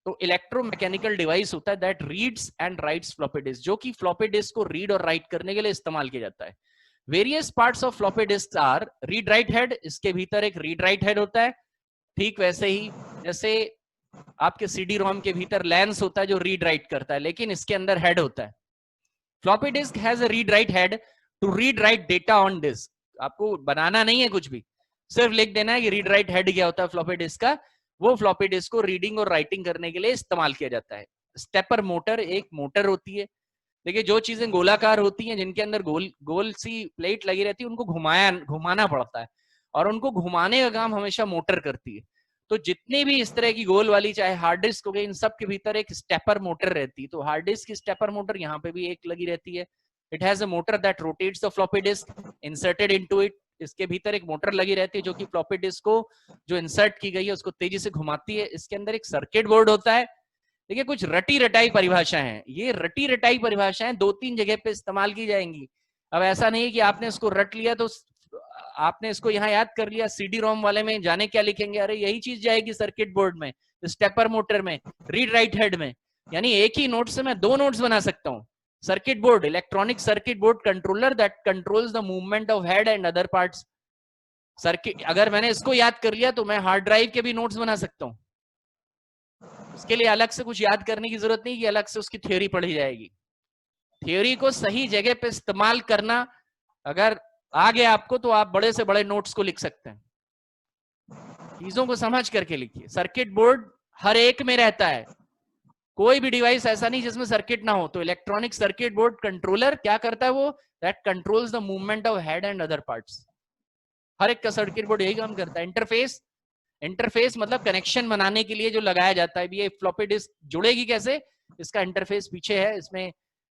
तो इलेक्ट्रोमैकेनिकल डिवाइस होता है that reads and writes floppy disk, जो कि फ्लॉपी डिस्क को रीड और राइट करने के लिए इस्तेमाल किया जाता है। Various parts of floppy disk are read write head, इसके भीतर एक रीड राइट हेड होता है। ठीक वैसे ही जैसे आपके सीडी रोम के भीतर लेंस होता है जो रीड राइट करता है, लेकिन इसके अंदर हेड होता है। Floppy disk has a read write head to read write data on disk. आपको बनाना नहीं है कुछ भी, सिर्फ लिख देना है कि रीड राइट हेड क्या होता है फ्लॉपी डिस्क का। वो फ्लॉपी डिस्क को रीडिंग और राइटिंग करने के लिए इस्तेमाल किया जाता है। स्टेपर मोटर, एक मोटर होती है। देखिए जो चीजें गोलाकार होती हैं, जिनके अंदर गोल गोल सी प्लेट लगी रहती है, उनको घुमाना पड़ता है, और उनको घुमाने का काम हमेशा मोटर करती है। तो जितनी भी इस तरह की गोल वाली, चाहे हार्ड डिस्क हो गई, इन सब के भीतर एक स्टेपर मोटर रहती है। तो हार्ड डिस्क की स्टेपर मोटर यहाँ पे भी एक लगी रहती है। It has a motor that rotates the floppy disc inserted into it. इसके भीतर एक मोटर लगी रहती है जो कि फ्लॉपी डिस्क को जो इंसर्ट की गई है उसको तेजी से घुमाती है। इसके अंदर एक सर्किट बोर्ड होता है। देखिए कुछ रटी रटाई परिभाषाएं हैं, ये रटी रटाई परिभाषाएं 2-3 जगह पे इस्तेमाल की जाएंगी। अब ऐसा नहीं कि आपने इसको रट लिया तो आपने इसको यहाँ याद कर लिया, सीडी रोम वाले में जाने क्या लिखेंगे, अरे यही चीज जाएगी सर्किट बोर्ड में, स्टेपर मोटर में, रीड राइट हेड में। यानी एक ही नोट से मैं 2 नोट्स बना सकता हूँ। Circuit board, electronic circuit board controller that controls the movement of head and other parts. Circuit, अगर मैंने इसको याद कर लिया तो मैं हार्ड ड्राइव के भी नोट्स बना सकता हूँ। उसके लिए अलग से कुछ याद करने की जरूरत नहीं कि अलग से उसकी थ्योरी पढ़ी जाएगी। थ्योरी को सही जगह पे इस्तेमाल करना अगर आ गया आपको, तो आप बड़े से बड़े नोट्स को लिख सकते हैं। चीजों को समझ करके लिखिए। सर्किट बोर्ड हर एक में रहता है, कोई भी डिवाइस ऐसा नहीं जिसमें सर्किट ना हो। तो इलेक्ट्रॉनिक सर्किट बोर्ड कंट्रोलर क्या करता है, वो that controls the movement of head and other parts. हर एक का सर्किट बोर्ड यही काम करता है। इंटरफेस, इंटरफेस मतलब कनेक्शन बनाने के लिए जो लगाया जाता है। ये फ्लॉपी डिस्क जुड़ेगी कैसे, इसका इंटरफेस पीछे है। इसमें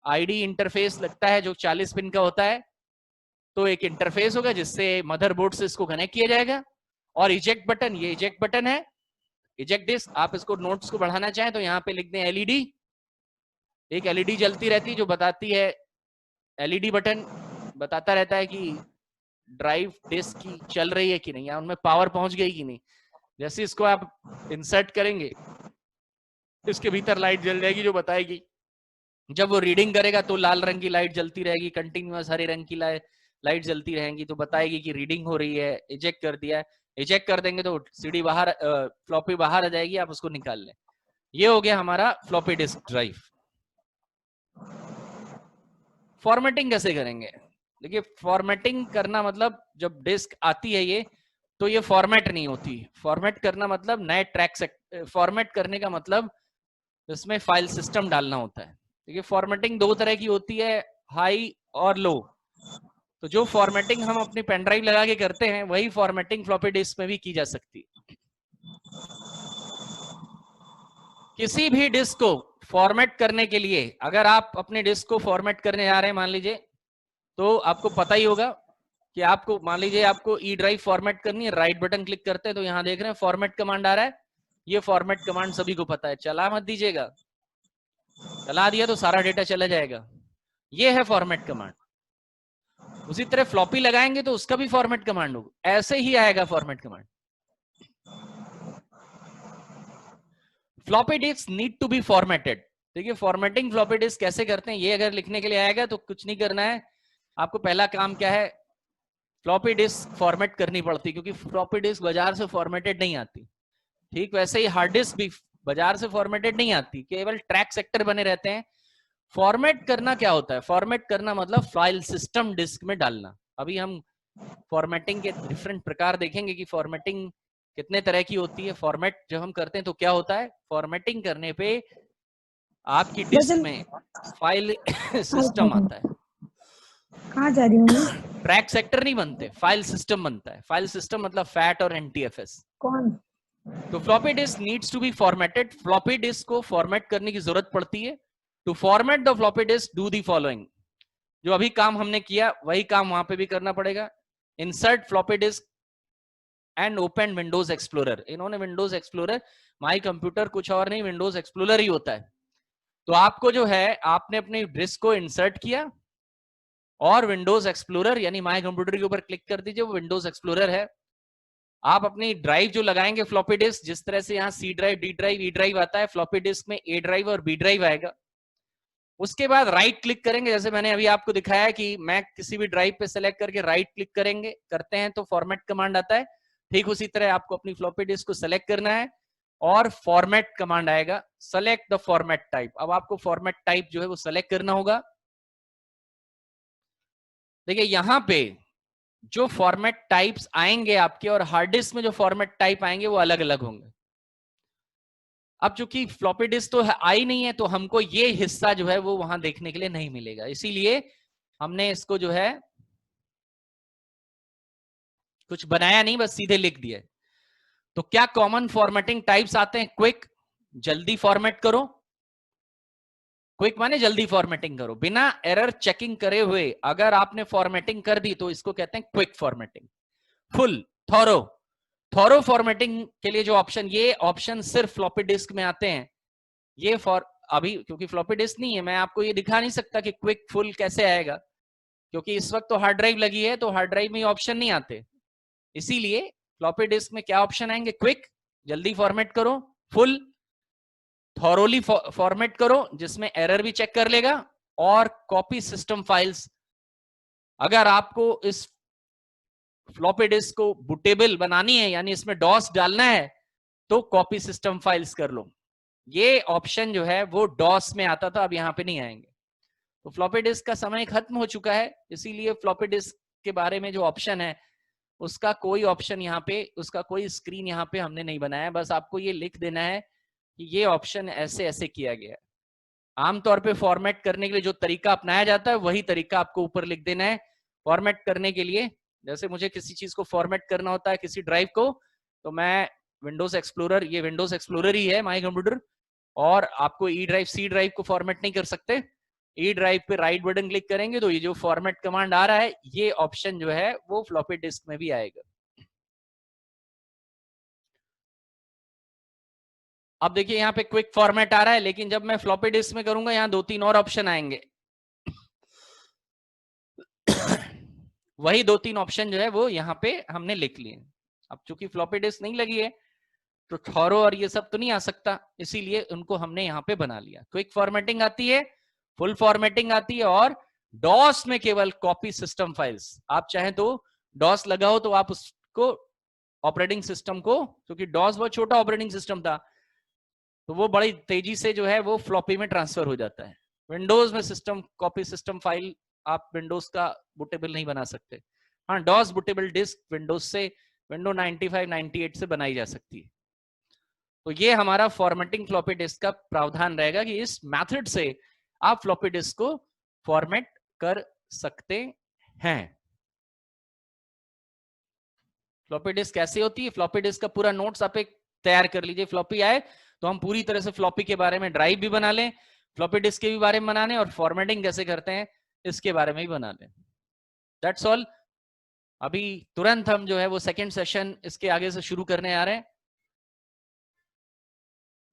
आईडी इंटरफेस लगता है जो 40 पिन का होता है। तो एक इंटरफेस होगा जिससे मदरबोर्ड से इसको कनेक्ट किया जाएगा। और इजेक्ट बटन, ये इजेक्ट बटन है, इजेक्ट डिस्क। आप इसको नोट्स को बढ़ाना चाहें तो यहाँ पे लिख दें एलईडी। एक एलईडी जलती रहती है जो बताती है, एलईडी बटन बताता रहता है कि ड्राइव डिस्क की चल रही है कि नहीं, या उनमें पावर पहुंच गई कि नहीं। जैसे इसको आप इंसर्ट करेंगे, इसके भीतर लाइट जल जाएगी जो बताएगी। जब वो रीडिंग करेगा तो लाल रंग की लाइट जलती रहेगी, कंटिन्यूअस हरे रंग की लाइट जलती रहेंगी, तो बताएगी कि रीडिंग हो रही है। इजेक्ट कर दिया है, इजेक्ट कर देंगे तो सीडी बाहर, फ्लॉपी बाहर आ जाएगी, आप उसको निकाल लें। ये हो गया हमारा फ्लॉपी डिस्क ड्राइव। फॉर्मेटिंग कैसे करेंगे? देखिए फॉर्मेटिंग करना मतलब जब डिस्क आती है ये, तो ये फॉर्मेट नहीं होती। फॉर्मेट करना मतलब नए ट्रैक से, फॉर्मेट करने का मतलब इसमें फाइल सिस्टम डालना होता है। देखिए फॉर्मेटिंग 2 तरह की होती है, हाई और लो। तो जो फॉर्मेटिंग हम अपनी पेन ड्राइव लगा के करते हैं, वही फॉर्मेटिंग फ्लॉपी डिस्क में भी की जा सकती है। किसी भी डिस्क को फॉर्मेट करने के लिए, अगर आप अपने डिस्क को फॉर्मेट करने जा रहे हैं मान लीजिए, तो आपको पता ही होगा कि आपको, मान लीजिए आपको ई ड्राइव फॉर्मेट करनी है, राइट बटन क्लिक करते हैं तो यहां देख रहे हैं फॉर्मेट कमांड आ रहा है। ये फॉर्मेट कमांड सभी को पता है, चला मत दीजिएगा, चला दिया तो सारा डेटा चला जाएगा। ये है फॉर्मेट कमांड। उसी तरह फ्लॉपी लगाएंगे तो उसका भी फॉर्मेट कमांड होगा, ऐसे ही आएगा format command. Floppy disk need to be formatted. देखिए फॉर्मेटिंग फ्लॉपी डिस्क कैसे करते हैं, ये अगर लिखने के लिए आएगा तो कुछ नहीं करना है आपको। पहला काम क्या है, फ्लॉपी डिस्क फॉर्मेट करनी पड़ती, क्योंकि फ्लॉपी डिस्क बाजार से फॉर्मेटेड नहीं आती। ठीक वैसे ही हार्ड डिस्क भी बाजार से फॉर्मेटेड नहीं आती, केवल ट्रैक सेक्टर बने रहते हैं। फॉर्मेट करना क्या होता है, फॉर्मेट करना मतलब फाइल सिस्टम डिस्क में डालना। अभी हम फॉर्मेटिंग के डिफरेंट प्रकार देखेंगे कि फॉर्मेटिंग कितने तरह की होती है। फॉर्मेट जब हम करते हैं तो क्या होता है, फॉर्मेटिंग करने पे आपकी डिस्क में फाइल सिस्टम आता है। कहाँ जा रही हूँ? ट्रैक सेक्टर नहीं बनते, फाइल सिस्टम बनता है। फाइल सिस्टम मतलब फैट और एनटीएफएस। कौन? तो floppy disk needs to be formatted. Floppy disk को फॉर्मेट करने की जरूरत पड़ती है। To format the floppy disk do the following. जो अभी काम हमने किया वही काम वहां पे भी करना पड़ेगा। Insert floppy disk and open Windows explorer. इन्होंने विंडोज एक्सप्लोरर, माई कंप्यूटर कुछ और नहीं, विंडोज एक्सप्लोरर ही होता है। तो आपको जो है, आपने अपनी डिस्क को इंसर्ट किया और विंडोज एक्सप्लोरर यानी माई कंप्यूटर के ऊपर क्लिक कर दीजिए, वो विंडोज एक्सप्लोरर है। आप अपनी ड्राइव जो लगाएंगे फ्लॉपी डिस्क, जिस तरह से यहाँ C drive, D drive, E drive आता है, फ्लॉपी डिस्क में ए ड्राइव और बी ड्राइव आएगा। उसके बाद राइट क्लिक करेंगे, जैसे मैंने अभी आपको दिखाया कि मैं किसी भी ड्राइव पे सेलेक्ट करके राइट क्लिक करेंगे करते हैं तो फॉर्मेट कमांड आता है। ठीक उसी तरह आपको अपनी फ्लॉपी डिस्क को सेलेक्ट करना है और फॉर्मेट कमांड आएगा, सेलेक्ट द फॉर्मेट टाइप। अब आपको फॉर्मेट टाइप जो है वो सेलेक्ट करना होगा। देखिए यहां पे जो फॉर्मेट टाइप्स आएंगे आपके और हार्ड डिस्क में जो फॉर्मेट टाइप आएंगे वो अलग अलग होंगे। अब चूंकि फ्लॉपी डिस्क तो आई नहीं है तो हमको ये हिस्सा जो है वो वहां देखने के लिए नहीं मिलेगा, इसीलिए हमने इसको जो है कुछ बनाया नहीं, बस सीधे लिख दिया। तो क्या कॉमन फॉर्मेटिंग टाइप्स आते हैं? क्विक, जल्दी फॉर्मेट करो। क्विक माने जल्दी फॉर्मेटिंग करो, बिना एरर चेकिंग करे हुए अगर आपने फॉर्मेटिंग कर दी तो इसको कहते हैं quick formatting. Full, thorough, thorough formatting के लिए जो ऑप्शन, ये ऑप्शन सिर्फ फ्लॉपी डिस्क में आते हैं। ये फॉर अभी क्योंकि फ्लॉपी डिस्क नहीं है, मैं आपको ये दिखा नहीं सकता कि क्विक फुल कैसे आएगा, क्योंकि इस वक्त तो हार्ड ड्राइव लगी है, तो हार्ड ड्राइव में ऑप्शन नहीं आते। इसीलिए फ्लॉपी डिस्क में क्या ऑप्शन आएंगे? क्विक, जल्दी फॉर्मेट करो, फुल, थॉरोली फॉर्मेट करो जिसमें एरर भी चेक कर लेगा, और कॉपी सिस्टम फाइल्स। अगर आपको इस फ्लॉपी डिस्क को बूटेबल बनानी है यानी इसमें डॉस डालना है तो कॉपी सिस्टम फाइल्स कर लो। ये ऑप्शन जो है वो डॉस में आता था, अब यहां पे नहीं आएंगे। तो फ्लॉपी डिस्क का समय खत्म हो चुका है, इसीलिए फ्लॉपी डिस्क के बारे में जो ऑप्शन है उसका कोई ऑप्शन यहाँ पे, उसका कोई स्क्रीन यहाँ पे हमने नहीं बनाया। बस आपको ये लिख देना है कि ये ऑप्शन ऐसे ऐसे किया गया है। आमतौर पे फॉर्मेट करने के लिए जो तरीका अपनाया जाता है वही तरीका आपको ऊपर लिख देना है। फॉर्मेट करने के लिए, जैसे मुझे किसी चीज को फॉर्मेट करना होता है, किसी ड्राइव को, तो मैं विंडोज एक्सप्लोरर, ये विंडोज एक्सप्लोरर ही है माई कंप्यूटर, और आपको ई ड्राइव, सी ड्राइव को फॉर्मेट नहीं कर सकते। ई ड्राइव पे राइट बटन क्लिक करेंगे तो ये जो फॉर्मेट कमांड आ रहा है, ये ऑप्शन जो है वो फ्लॉपी डिस्क में भी आएगा। अब देखिए यहाँ पे क्विक फॉर्मेट आ रहा है, लेकिन जब मैं फ्लॉपी डिस्क में करूंगा यहाँ 2-3 और ऑप्शन आएंगे। वही 2-3 ऑप्शन जो है वो यहाँ पे हमने लिख लिए। अब चूंकि फ्लॉपी डिस्क नहीं लगी है तो थॉरो और ये सब तो नहीं आ सकता, इसीलिए उनको हमने यहाँ पे बना लिया। क्विक फॉर्मेटिंग आती है, फुल फॉर्मेटिंग आती है, और डॉस में केवल कॉपी सिस्टम फाइल्स। आप चाहें तो डॉस लगाओ तो आप उसको ऑपरेटिंग सिस्टम को, क्योंकि डॉस बहुत छोटा ऑपरेटिंग सिस्टम था तो वो बड़ी तेजी से जो है वो फ्लॉपी में ट्रांसफर हो जाता है। विंडोज में सिस्टम कॉपी सिस्टम फाइल आप विंडोज का बूटेबल नहीं बना सकते। हाँ, डॉस बूटेबल डिस्क विंडोज से, विंडो 95 98 से बनाई जा सकती है। तो ये हमारा फॉर्मेटिंग फ्लॉपी डिस्क का प्रावधान रहेगा कि इस मेथड से आप फ्लॉपी डिस्क को फॉर्मेट कर सकते हैं। फ्लॉपी डिस्क कैसे होती है? फ्लॉपी डिस्क का पूरा नोट्स आप एक तैयार कर लीजिए। फ्लॉपी आए तो हम पूरी तरह से फ्लॉपी के बारे में ड्राइव भी बना लें, फ्लॉपी डिस्क के भी बारे में बना लें, और फॉर्मेटिंग कैसे करते हैं इसके बारे में भी बना लें। That's all. अभी तुरंत हम जो है वो सेकंड सेशन इसके आगे से शुरू करने आ रहे हैं।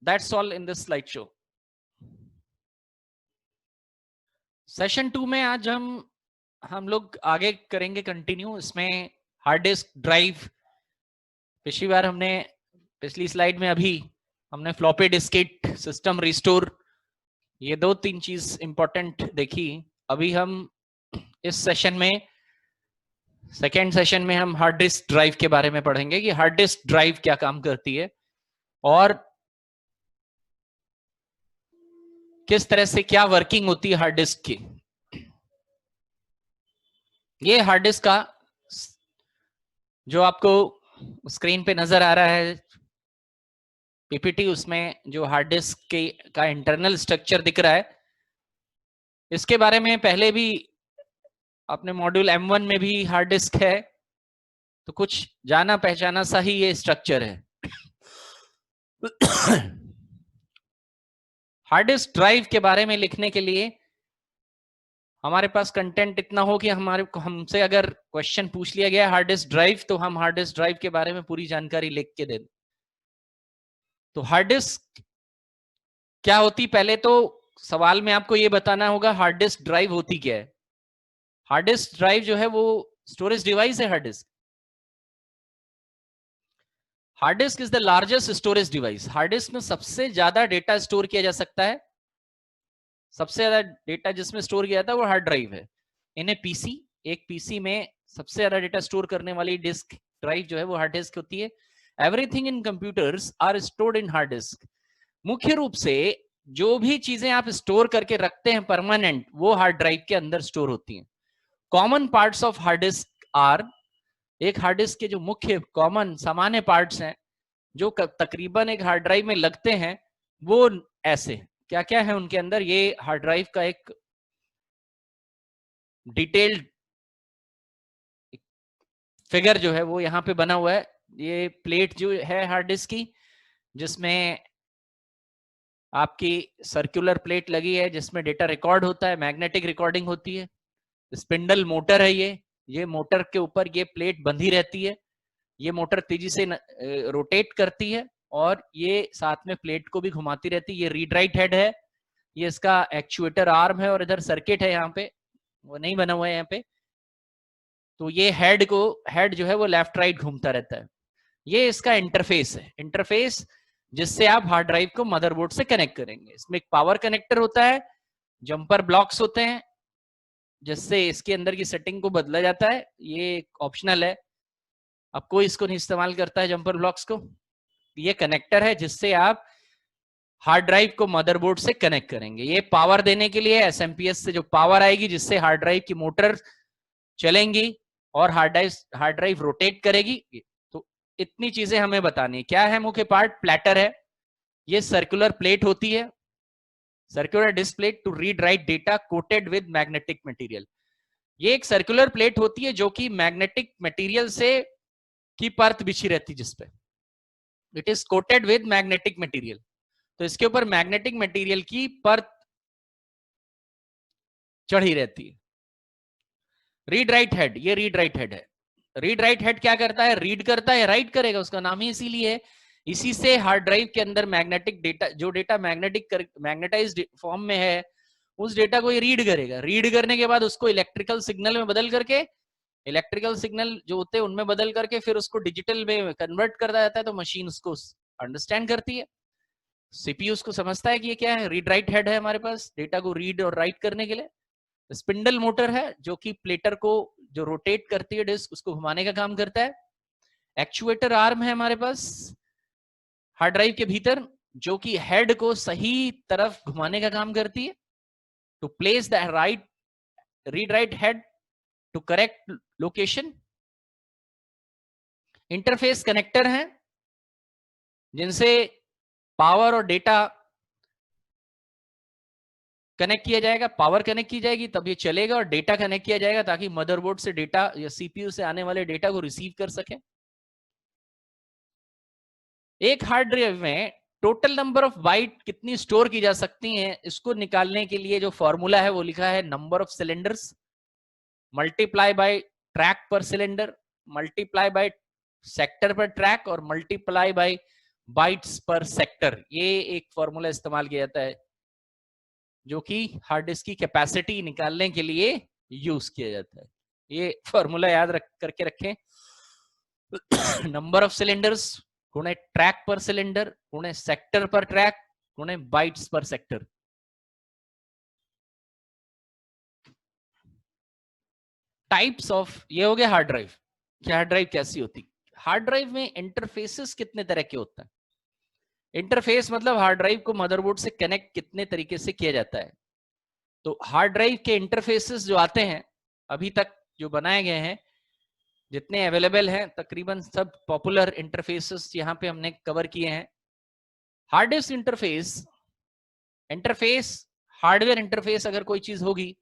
That's all in this slide show. Session 2 में आज हम लोग आगे करेंगे कंटिन्यू। इसमें हार्ड डिस्क ड्राइव, पिछली बार हमने, पिछली स्लाइड में अभी हमने फ्लॉपी डिस्केट, सिस्टम रिस्टोर, ये 2-3 चीज इंपॉर्टेंट देखी। अभी हम इस सेशन में, सेकेंड सेशन में हम हार्ड डिस्क ड्राइव के बारे में पढ़ेंगे कि हार्ड डिस्क ड्राइव क्या काम करती है और किस तरह से क्या वर्किंग होती है हार्ड डिस्क की। ये हार्ड डिस्क का जो आपको स्क्रीन पे नजर आ रहा है पीपीटी, उसमें जो हार्ड डिस्क के का इंटरनल स्ट्रक्चर दिख रहा है, इसके बारे में पहले भी अपने मॉड्यूल M1 में भी हार्ड डिस्क है, तो कुछ जाना पहचाना सा ही ये स्ट्रक्चर है। हार्ड डिस्क ड्राइव के बारे में लिखने के लिए हमारे पास कंटेंट इतना हो कि हमसे अगर क्वेश्चन पूछ लिया गया हार्ड डिस्क ड्राइव, तो हम हार्ड डिस्क ड्राइव के बारे में पूरी जानकारी लिख के दे दें। तो हार्ड डिस्क क्या होती, पहले तो सवाल में आपको ये बताना होगा हार्ड डिस्क ड्राइव होती क्या है। हार्ड डिस्क ड्राइव जो है वो स्टोरेज डिवाइस है। Hard disc is the largest storage device. Hard disk में सबसे ज्यादा डेटा स्टोर किया जा सकता है। सबसे ज्यादा डेटा जिसमें स्टोर किया जाता है वो हार्ड ड्राइव है। इन्हें पीसी, एक पीसी में सबसे ज्यादा डेटा स्टोर करने वाली डिस्क ड्राइव जो है वो हार्ड डिस्क होती है। Everything in computers are stored in hard disk. मुख्य रूप से जो भी चीजें आप स्टोर करके रखते हैं परमानेंट, वो हार्ड ड्राइव के अंदर स्टोर होती हैं। Common parts of hard disk are, एक हार्ड डिस्क के जो मुख्य कॉमन सामान्य पार्ट्स हैं जो तकरीबन एक हार्ड ड्राइव में लगते हैं, वो ऐसे क्या क्या है उनके अंदर। ये हार्ड ड्राइव का एक डिटेल्ड फिगर जो है वो यहाँ पे बना हुआ है। ये प्लेट जो है हार्ड डिस्क की, जिसमें आपकी सर्कुलर प्लेट लगी है जिसमें डेटा रिकॉर्ड होता है, मैग्नेटिक रिकॉर्डिंग होती है। स्पिंडल मोटर है ये मोटर के ऊपर ये प्लेट बंधी रहती है। ये मोटर तेजी से रोटेट करती है और ये साथ में प्लेट को भी घुमाती रहती है। ये रीड राइट हेड है, ये इसका एक्चुएटर आर्म है, और इधर सर्किट है यहाँ पे, वो नहीं बना हुआ है यहाँ पे। तो ये हेड जो है वो लेफ्ट राइट घूमता रहता है। ये इसका इंटरफेस है, इंटरफेस जिससे आप हार्ड ड्राइव को मदरबोर्ड से कनेक्ट करेंगे। इसमें एक पावर कनेक्टर होता है, जंपर ब्लॉक्स होते हैं जिससे इसके अंदर की सेटिंग को बदला जाता है। ये ऑप्शनल है, अब कोई इसको नहीं इस्तेमाल करता है जंपर ब्लॉक्स को। ये कनेक्टर है जिससे आप हार्ड ड्राइव को मदरबोर्ड से कनेक्ट करेंगे। ये पावर देने के लिए एसएमपीएस से जो पावर आएगी जिससे हार्ड ड्राइव की मोटर चलेंगी और हार्ड ड्राइव रोटेट करेगी। तो इतनी चीजें हमें बतानी है। क्या है मुख्य पार्ट? प्लेटर है, ये सर्कुलर प्लेट होती है, circular disk plate to read write data coated with magnetic material. ये एक सर्कुलर प्लेट होती है जो कि मैग्नेटिक मटेरियल से की परत बिछी रहती है जिसपे, it is coated with magnetic material. तो इसके ऊपर मैग्नेटिक मटेरियल की परत चढ़ी रहती है। रीड राइट हेड, ये रीड राइट हेड है। रीड राइट हेड क्या करता है? रीड करता है, राइट करेगा, उसका नाम ही इसीलिए है। इसी से हार्ड ड्राइव के अंदर मैग्नेटिक डेटा, जो डेटा मैग्नेटाइज्ड फॉर्म में है, उस डेटा को ये रीड करेगा। रीड करने के बाद उसको इलेक्ट्रिकल सिग्नल में बदल करके, इलेक्ट्रिकल सिग्नल जो होते हैं उनमें बदल करके फिर उसको डिजिटल में कन्वर्ट करता जाता है। तो मशीन उसको अंडरस्टैंड करती है, सीपीयू उसको समझता है कि ये क्या है। रीड राइट हेड है हमारे पास डेटा को रीड और राइट करने के लिए। स्पिंडल मोटर है जो कि प्लेटर को जो रोटेट करती है डिस्क, उसको घुमाने का काम करता है। एक्चुएटर आर्म है हमारे पास हार्ड ड्राइव के भीतर, जो कि हेड को सही तरफ घुमाने का काम करती है, to place the right read write head to correct location. Interface connector हैं जिनसे पावर और डेटा कनेक्ट किया जाएगा। पावर कनेक्ट की जाएगी तब ये चलेगा, और डेटा कनेक्ट किया जाएगा ताकि मदरबोर्ड से डेटा या सीपीयू से आने वाले डेटा को रिसीव कर सके। एक हार्ड ड्राइव में टोटल नंबर ऑफ बाइट कितनी स्टोर की जा सकती हैं, इसको निकालने के लिए जो फॉर्मूला है वो लिखा है number of cylinders multiply by track पर सिलेंडर, मल्टीप्लाई बाय सेक्टर पर ट्रैक, और मल्टीप्लाई बाय बाइट्स पर सेक्टर। ये एक फॉर्मूला इस्तेमाल किया जाता है जो कि हार्ड डिस्क की कैपेसिटी निकालने के लिए यूज किया जाता है। ये फॉर्मूला याद करके रखें। नंबर ऑफ सिलेंडर्स गुणे ट्रैक पर सिलेंडर गुणे सेक्टर पर ट्रैक गुणे बाइट्स पर सेक्टर। टाइप्स ऑफ, ये हो गया हार्ड ड्राइव। क्या हार्ड ड्राइव कैसी होती? हार्ड ड्राइव में इंटरफेसेस कितने तरह के होते हैं? इंटरफेस मतलब हार्ड ड्राइव को मदरबोर्ड से कनेक्ट कितने तरीके से किया जाता है। तो हार्ड ड्राइव के इंटरफेसेस जो आते हैं अभी तक जो बनाए गए हैं, जितने अवेलेबल हैं, तकरीबन सब पॉपुलर इंटरफेसेस यहाँ पे हमने कवर किए हैं। Hard disk interface, hardware interface अगर कोई चीज होगी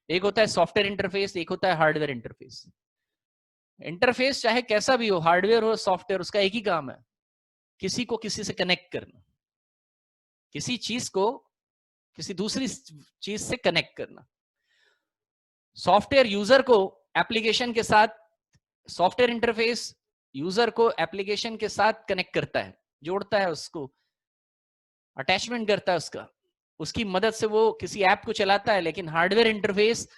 एक होता है सॉफ्टवेयर इंटरफेस, एक होता है हार्डवेयर इंटरफेस। इंटरफेस चाहे कैसा भी हो, हार्डवेयर हो सॉफ्टवेयर, उसका एक ही काम है, किसी को किसी से कनेक्ट करना, किसी चीज को किसी दूसरी चीज से कनेक्ट करना। सॉफ्टवेयर यूजर को एप्लीकेशन के साथ, सॉफ्टवेयर इंटरफेस यूजर को एप्लीकेशन के साथ कनेक्ट करता है, जोड़ता है, उसको अटैचमेंट करता है, उसकी मदद से वो किसी ऐप को चलाता है। लेकिन हार्डवेयर इंटरफेस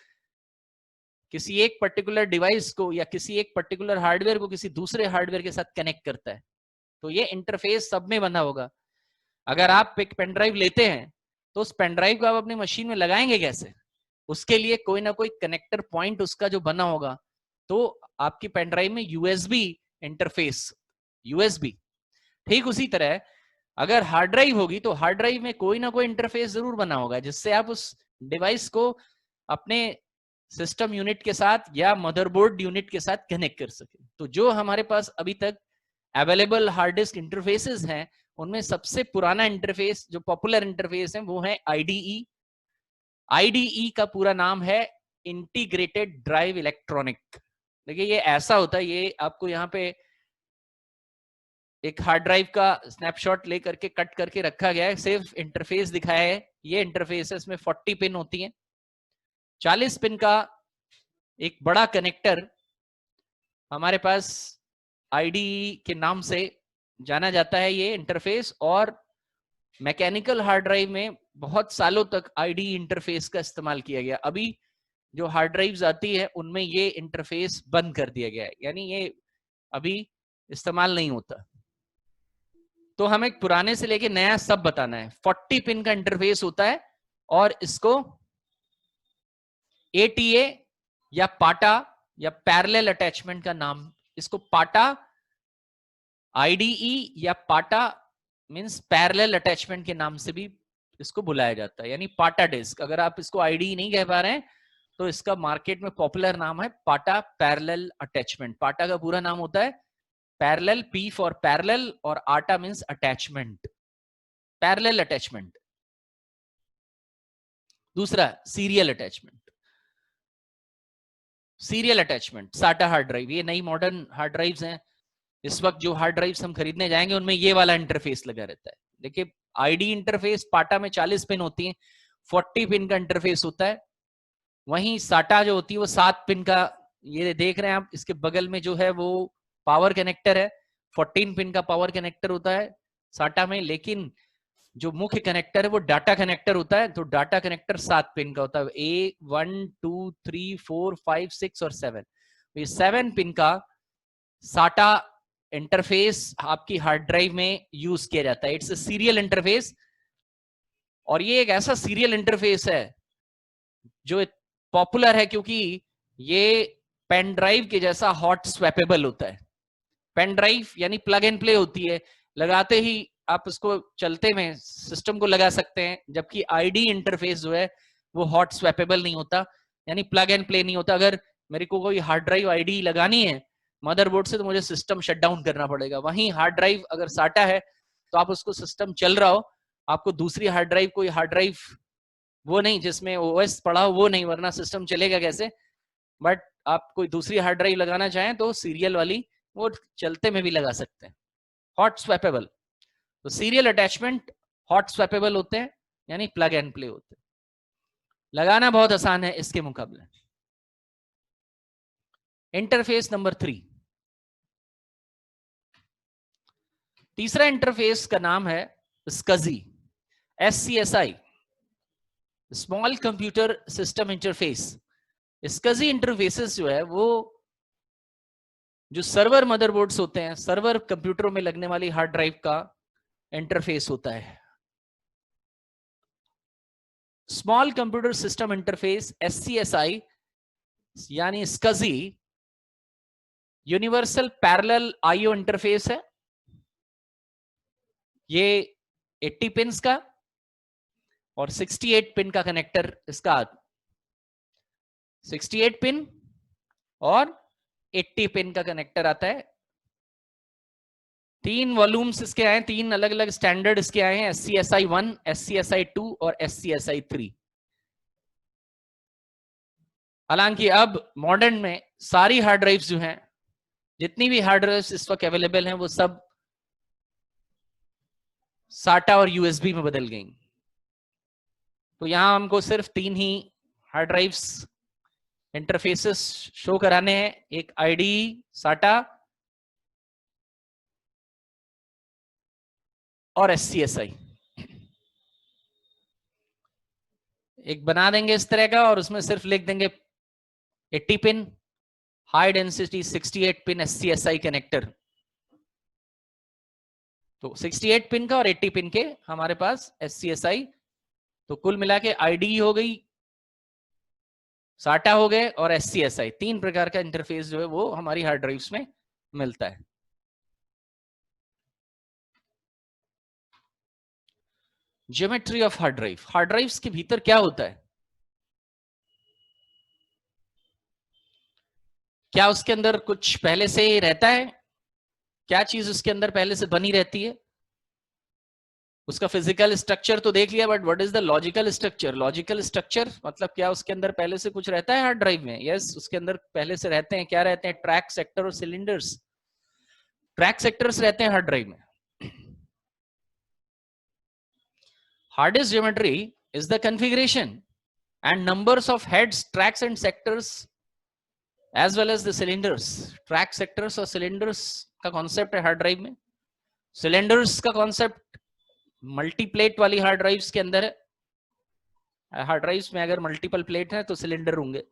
किसी एक पर्टिकुलर डिवाइस को या किसी एक पर्टिकुलर हार्डवेयर को किसी दूसरे हार्डवेयर के साथ कनेक्ट करता है। तो ये इंटरफेस सब में बना होगा। अगर आप एक पेन ड्राइव लेते हैं तो उस पेन ड्राइव को आप अपनी मशीन में लगाएंगे कैसे? उसके लिए कोई ना कोई कनेक्टर पॉइंट उसका जो बना होगा। तो आपकी पेन ड्राइव में यूएसबी इंटरफेस, यूएसबी, ठीक उसी तरह अगर हार्ड ड्राइव होगी तो हार्ड ड्राइव में कोई ना कोई इंटरफेस जरूर बना होगा जिससे आप उस डिवाइस को अपने सिस्टम यूनिट के साथ या मदरबोर्ड यूनिट के साथ कनेक्ट कर सके। तो जो हमारे पास अभी तक अवेलेबल हार्ड डिस्क इंटरफेसेस हैं, उनमें सबसे पुराना इंटरफेस जो पॉपुलर इंटरफेस है वो है आईडीई। आईडीई का पूरा नाम है इंटीग्रेटेड ड्राइव इलेक्ट्रॉनिक। देखिए ये ऐसा होता है, ये आपको यहाँ पे एक हार्ड ड्राइव का स्नैपशॉट लेकर के कट करके रखा गया है, सिर्फ इंटरफेस दिखाया है। ये इंटरफेस है, इसमें 40 पिन होती हैं, 40 पिन का एक बड़ा कनेक्टर हमारे पास आईडीई के नाम से जाना जाता है ये इंटरफेस। और मैकेनिकल हार्ड ड्राइव में बहुत सालों तक आईडीई इंटरफेस का इस्तेमाल किया गया। अभी जो हार्ड ड्राइव्स आती है उनमें ये इंटरफेस बंद कर दिया गया है, यानी ये अभी इस्तेमाल नहीं होता। तो हमें पुराने से लेके नया सब बताना है। 40 पिन का इंटरफेस होता है और इसको एटीए या पाटा या पैरेलल अटैचमेंट का नाम, इसको पाटा, आईडीई या पाटा मींस पैरेलल अटैचमेंट के नाम से भी इसको बुलाया जाता है, यानी पाटा डिस्क। अगर आप इसको आईडीई नहीं कह पा रहे हैं तो इसका मार्केट में पॉपुलर नाम है पाटा पैरेलल अटैचमेंट। पाटा का पूरा नाम होता है पैरेलल, पी फॉर पैरेलल, और आटा मींस अटैचमेंट, पैरेलल अटैचमेंट। दूसरा सीरियल अटैचमेंट। सीरियल अटैचमेंट साटा हार्ड ड्राइव, ये नई मॉडर्न हार्ड ड्राइव्स हैं। इस वक्त जो हार्ड ड्राइव्स हम खरीदने जाएंगे उनमें ये वाला इंटरफेस लगा रहता है। देखिए आईडी इंटरफेस पाटा में 40 पिन होती हैं, 40 पिन का इंटरफेस होता है। वहीं साटा जो होती है वो 7 पिन का, ये देख रहे हैं आप, इसके बगल में जो है वो पावर कनेक्टर है, 14 पिन का पावर कनेक्टर होता है साटा में। लेकिन जो मुख्य कनेक्टर है वो डाटा कनेक्टर होता है। तो डाटा कनेक्टर 7 पिन का होता है, ए 1 2 3 4 5 6 और 7। ये 7 पिन का साटा इंटरफेस आपकी हार्ड ड्राइव में यूज किया जाता है। इट्स अ सीरियल इंटरफेस, और ये एक ऐसा सीरियल इंटरफेस है जो पॉपुलर है क्योंकि ये पेन ड्राइव के जैसा हॉट स्वैपेबल होता है। पेन ड्राइव यानी प्लग एंड प्ले होती है, लगाते ही आप उसको चलते में सिस्टम को लगा सकते हैं, जबकि आईडी इंटरफेस जो है वो हॉट स्वैपेबल नहीं होता, यानी प्लग एंड प्ले नहीं होता। अगर मेरे को कोई हार्ड ड्राइव आईडी लगानी है मदरबोर्ड से तो मुझे सिस्टम शट डाउन करना पड़ेगा। वहीं हार्ड ड्राइव अगर साटा है तो आप उसको सिस्टम चल रहा हो, आपको दूसरी हार्ड ड्राइव, कोई हार्ड ड्राइव वो नहीं जिसमें ओएस पड़ा हो, वो नहीं, वरना सिस्टम चलेगा कैसे। बट आप कोई दूसरी हार्ड ड्राइव लगाना चाहें तो सीरियल वाली वो चलते में भी लगा सकते हैं, हॉट स्वैपेबल। तो सीरियल अटैचमेंट हॉट स्वैपेबल होते हैं, यानी प्लग एंड प्ले होते हैं, लगाना बहुत आसान है इसके मुकाबले। इंटरफेस नंबर 3, तीसरा इंटरफेस का नाम है SCSI, SCSI, small computer system interface. SCSI interfaces जो है वो जो सर्वर मदरबोर्ड्स होते हैं, सर्वर कंप्यूटरों में लगने वाली हार्ड ड्राइव का इंटरफेस होता है। Small computer system interface SCSI यानी SCSI universal parallel IO interface है। ये 80 पिन्स का और 68 पिन का कनेक्टर, इसका 68 पिन और 80 पिन का कनेक्टर आता है। 3 वॉल्यूम्स इसके आए, 3 अलग अलग स्टैंडर्ड इसके आए हैं, SCSI 1, SCSI 2 और SCSI 3। हालांकि अब मॉडर्न में सारी हार्ड ड्राइव्स जो हैं, जितनी भी हार्ड ड्राइव्स इस वक्त अवेलेबल हैं, वो सब साटा और यूएसबी में बदल गई। तो यहां हमको सिर्फ 3 ही हार्ड ड्राइव्स इंटरफेसेस शो कराने हैं, एक आईडी, साटा और एससीएसआई। एक बना देंगे इस तरह का और उसमें सिर्फ लिख देंगे 80 pin high density 68 pin SCSI connector. तो 68 पिन का और 80 पिन के हमारे पास एससीएसआई, तो कुल मिला के आईडी हो गई, साटा हो गए और एससीएसआई। 3 प्रकार का इंटरफेस जो है वो हमारी हार्ड ड्राइव्स में मिलता है। Geometry of hard drive. Hard drives के भीतर क्या होता है? क्या उसके अंदर कुछ पहले से रहता है? क्या चीज उसके अंदर पहले से बनी रहती है? उसका फिजिकल स्ट्रक्चर तो देख लिया, but what is the logical structure? Logical structure मतलब क्या उसके अंदर पहले से कुछ रहता है हार्ड ड्राइव में? यस, उसके अंदर पहले से रहते हैं। क्या रहते हैं? ट्रैक, सेक्टर और सिलेंडर्स। ट्रैक सेक्टर्स रहते हैं हार्ड ड्राइव में। Hard disk geometry is the configuration and numbers of heads, tracks and sectors as well as the cylinders. Track, sectors और सिलेंडर्स का कॉन्सेप्ट है हार्ड ड्राइव में। सिलेंडर्स का कॉन्सेप्ट मल्टीप्लेट वाली हार्ड ड्राइव्स के अंदर है। हार्ड ड्राइव्स में अगर मल्टीपल प्लेट है तो सिलेंडर होंगे।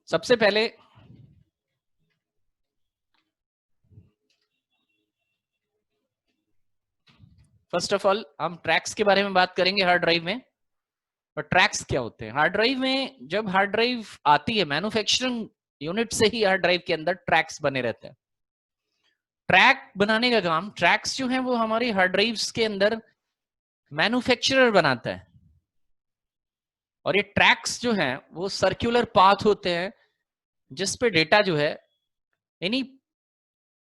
सबसे पहले फर्स्ट ऑफ ऑल हम ट्रैक्स के बारे में बात करेंगे हार्ड ड्राइव में। और ट्रैक्स क्या होते हैं हार्ड ड्राइव में? जब हार्ड ड्राइव आती है, मैन्युफैक्चरिंग यूनिट से ही हार्ड ड्राइव के अंदर ट्रैक्स बने रहते हैं। ट्रैक बनाने का काम, ट्रैक्स जो है वो हमारी हार्ड ड्राइव्स के अंदर मैन्युफैक्चरर बनाता है। और ये ट्रैक्स जो हैं वो सर्कुलर पाथ होते हैं जिस पे डेटा जो है, यानी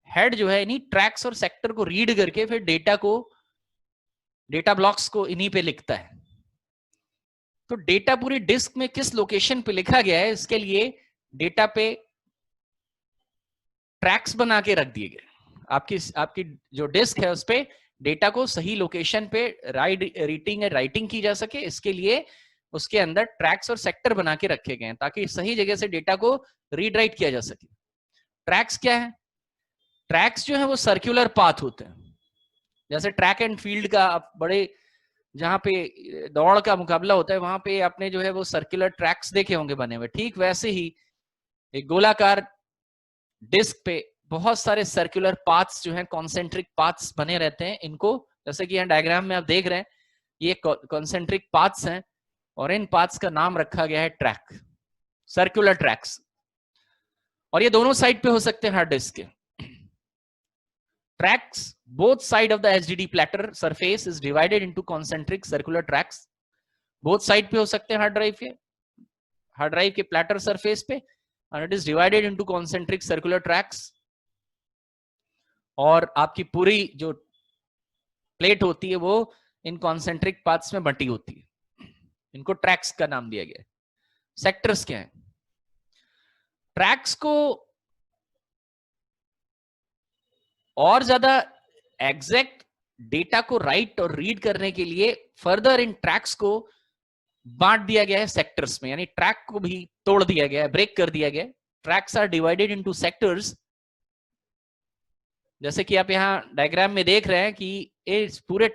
हेड जो है इन्हीं ट्रैक्स और सेक्टर को रीड करके फिर डेटा ब्लॉक्स को इन्हीं पे लिखता है। तो डेटा पूरी डिस्क में किस लोकेशन पे लिखा गया है, इसके लिए डेटा पे ट्रैक्स बना के रख दिए गए। आपकी जो डिस्क है उस पे डेटा को सही लोकेशन पे राइटिंग की जा सके, इसके लिए उसके अंदर ट्रैक्स और सेक्टर बना के रखे गए हैं ताकि सही जगह से डेटा को रीड राइट किया जा सके। ट्रैक्स क्या है? ट्रैक्स जो है वो सर्कुलर पाथ होते हैं। जैसे ट्रैक एंड फील्ड का आप बड़े, जहां पे दौड़ का मुकाबला होता है वहां पे आपने जो है वो सर्कुलर ट्रैक्स देखे होंगे बने हुए। ठीक वैसे ही एक गोलाकार डिस्क पे बहुत सारे सर्कुलर पाथ्स जो हैं, कॉन्सेंट्रिक पाथ्स बने रहते हैं। इनको जैसे कि यहाँ डायग्राम में आप देख रहे हैं, ये कॉन्सेंट्रिक पाथ्स हैं और इन पाथ्स का नाम रखा गया है ट्रैक, सर्कुलर ट्रैक्स। और ये दोनों साइड पे हो सकते हैं हार्ड डिस्क के। Tracks, both side of the HDD platter surface is divided into concentric circular tracks. Both side पे हो सकते हैं हार्ड ड्राइव के प्लेटर सरफेस पे, and it is divided into concentric circular tracks. और आपकी पूरी जो प्लेट होती है वो इन कॉन्सेंट्रिक पाथ्स में बटी होती है। इनको ट्रैक्स का नाम दिया गया है। सेक्टर्स क्या है? ट्रैक्स को और ज्यादा एग्जैक्ट डेटा को राइट और रीड करने के लिए फर्दर इन ट्रैक्स को बांट दिया गया है सेक्टर्स में, यानी ट्रैक को भी तोड़ दिया गया है, ब्रेक कर दिया गया है। Tracks are divided into sectors. जैसे कि आप यहां डायग्राम में देख रहे हैं कि इस पूरे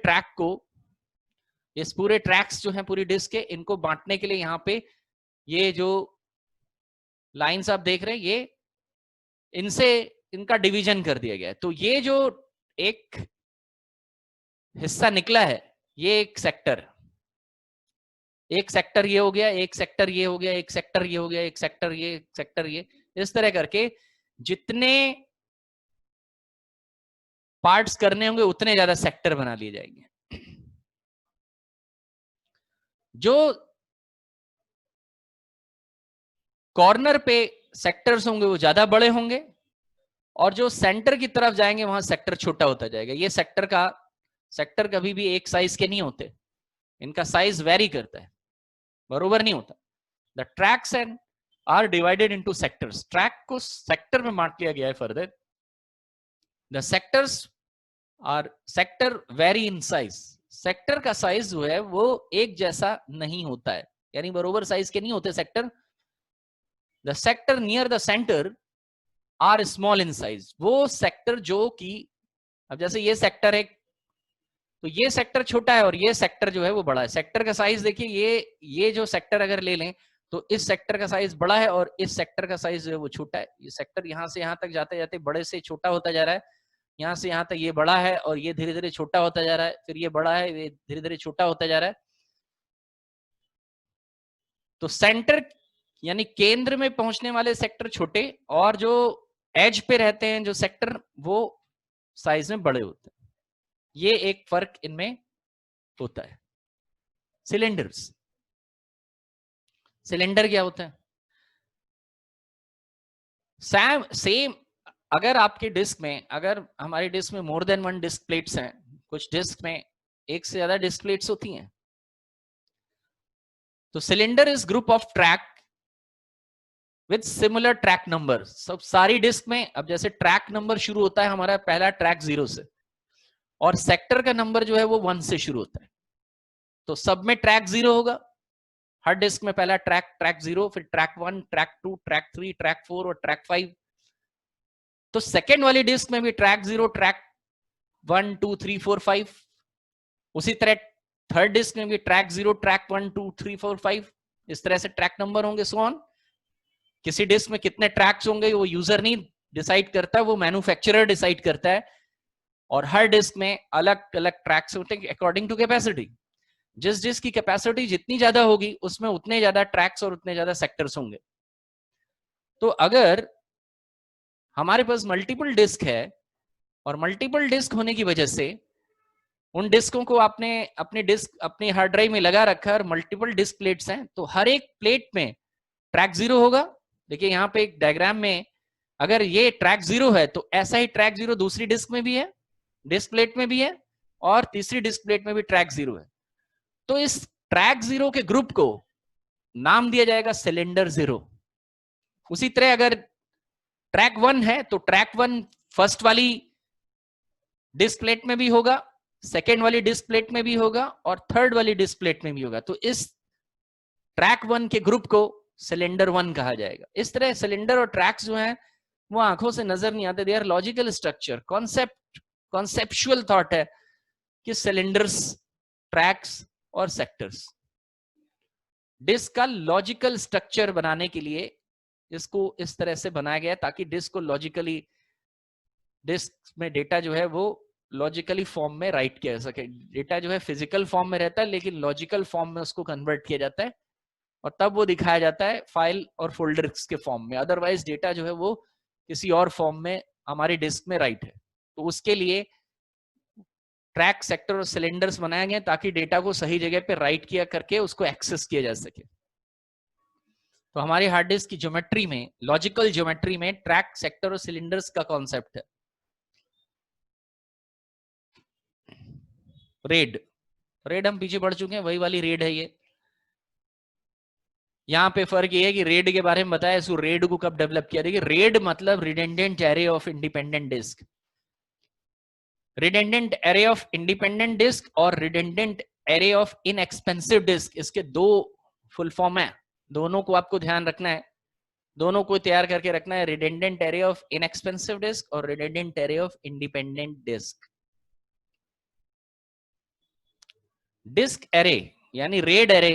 ट्रैक्स जो हैं पूरी डिस्क के, इनको बांटने के लिए यहाँ पे ये जो लाइंस आप देख रहे हैं, ये इनसे इनका डिवीजन कर दिया गया है। तो ये जो एक हिस्सा निकला है, ये एक सेक्टर ये हो गया, एक सेक्टर ये हो गया, एक सेक्टर ये हो गया, एक सेक्टर ये, एक सेक्टर ये, इस तरह करके जितने पार्ट्स करने होंगे उतने ज्यादा सेक्टर बना लिए जाएंगे। जो कॉर्नर पे सेक्टर्स होंगे वो ज्यादा बड़े होंगे, और जो सेंटर की तरफ जाएंगे वहां सेक्टर छोटा होता जाएगा। ये सेक्टर कभी भी एक साइज के नहीं होते, इनका साइज वेरी करता है, बरोबर नहीं होता। The tracks and are divided into sectors, track को सेक्टर में बांट लिया गया है further. The sector vary in size, sector का साइज जो है वो एक जैसा नहीं होता है, यानी बरोबर साइज के नहीं होते sector. The sector near the centre are small in size, वो सेक्टर जो कि, अब जैसे ये सेक्टर है तो ये सेक्टर छोटा है और ये सेक्टर जो है वो बड़ा है। सेक्टर का साइज देखिए, ये जो सेक्टर अगर ले लें तो इस सेक्टर का साइज बड़ा है और इस सेक्टर का साइज जो है वो छोटा है। ये सेक्टर यहां से यहां तक जाते जाते बड़े से छोटा होता जा रहा है, यहां से यहां तक ये बड़ा है और ये धीरे धीरे छोटा होता जा रहा है, फिर ये बड़ा है, ये धीरे धीरे छोटा होता जा रहा है। तो सेंटर यानी केंद्र में पहुंचने वाले सेक्टर छोटे, और जो एज पे रहते हैं जो सेक्टर वो साइज में बड़े होते हैं। ये एक फर्क इनमें होता है। सिलेंडर्स, सिलेंडर क्या होता है? सेम अगर आपके डिस्क में, अगर हमारी डिस्क में more than one disk plates हैं, कुछ डिस्क में एक से ज्यादा डिस्क प्लेट्स होती हैं, तो cylinder is group of track with similar track number. सब सारी डिस्क में, अब जैसे ट्रैक नंबर शुरू होता है हमारा पहला ट्रैक 0 से, और सेक्टर का नंबर जो है वो 1 से शुरू होता है, तो सब में ट्रैक 0 होगा। हर डिस्क में पहला ट्रैक 0, फिर ट्रैक 1, ट्रैक 2, ट्रैक 3, ट्रैक 4 और ट्रैक 5। तो सेकेंड वाली डिस्क में भी ट्रैक 0, ट्रैक 1, 2, 3, 4, 5। उसी तरह थर्ड डिस्क में भी ट्रैक 0, ट्रैक 1, 2, 3, 4, 5। इस तरह से ट्रैक नंबर होंगे, सो ऑन। किसी डिस्क में कितने ट्रैक्स होंगे वो यूजर नहीं डिसाइड करता, वो मैन्युफैक्चरर डिसाइड करता है। और हर डिस्क में अलग अलग ट्रैक्स होते हैं अकॉर्डिंग टू कैपेसिटी। जिस डिस्क की कैपेसिटी जितनी ज्यादा होगी उसमें उतने ज्यादा ट्रैक्स और उतने ज्यादा सेक्टर्स होंगे। तो अगर हमारे पास मल्टीपल डिस्क है और मल्टीपल डिस्क होने की वजह से उन डिस्कों को आपने अपनी हार्ड ड्राइव में लगा रखा है और मल्टीपल डिस्क प्लेट्स हैं, तो हर एक प्लेट में ट्रैक 0 होगा। देखिए यहाँ पे एक डायग्राम में अगर ये ट्रैक 0 है तो ऐसा ही ट्रैक 0 दूसरी डिस्क में भी है, डिस्क प्लेट में भी है, और तीसरी डिस्क प्लेट में भी ट्रैक 0 है। तो इस ट्रैक 0 के ग्रुप को नाम दिया जाएगा सिलेंडर 0। उसी तरह अगर ट्रैक 1 है तो ट्रैक 1 फर्स्ट वाली डिस्क प्लेट में भी होगा, सेकेंड वाली डिस्क प्लेट में भी होगा और थर्ड वाली डिस्क प्लेट में भी होगा। तो इस ट्रैक 1 के ग्रुप को सिलेंडर 1 कहा जाएगा। इस तरह सिलेंडर और ट्रैक्स जो हैं वो आंखों से नजर नहीं आते, they are logical structure, conceptual thought है कि सिलेंडर्स, ट्रैक्स और सेक्टर्स। डिस्क का लॉजिकल स्ट्रक्चर बनाने के लिए इसको इस तरह से बनाया गया ताकि डिस्क को लॉजिकली, डिस्क में डेटा जो है वो लॉजिकली फॉर्म में राइट किया जा सके। डेटा जो है फिजिकल फॉर्म में रहता है लेकिन लॉजिकल फॉर्म में उसको कन्वर्ट किया जाता है और तब वो दिखाया जाता है फाइल और फोल्डर्स के फॉर्म में। अदरवाइज डेटा जो है वो किसी और फॉर्म में हमारी डिस्क में राइट है। तो उसके लिए ट्रैक, सेक्टर और सिलेंडर्स बनाए गए ताकि डेटा को सही जगह पे राइट किया करके उसको एक्सेस किया जा सके। तो हमारे हार्ड डिस्क की ज्योमेट्री में, लॉजिकल ज्योमेट्री में ट्रैक, सेक्टर और सिलेंडर्स का कॉन्सेप्ट है। रेड हम पीछे बढ़ चुके हैं, वही वाली रेड है ये। यहाँ पे फर्क ये है कि रेड के बारे में बताया, इसको रेड को कब डेवलप किया। देखिए रेड मतलब redundant array of independent disk. Redundant array of independent disk और redundant array of inexpensive disk, इसके दो फुल फॉर्म है, दोनों को आपको ध्यान रखना है, दोनों को तैयार करके रखना है। Redundant array of inexpensive disk और redundant array of independent disk. Disk array यानी RAID array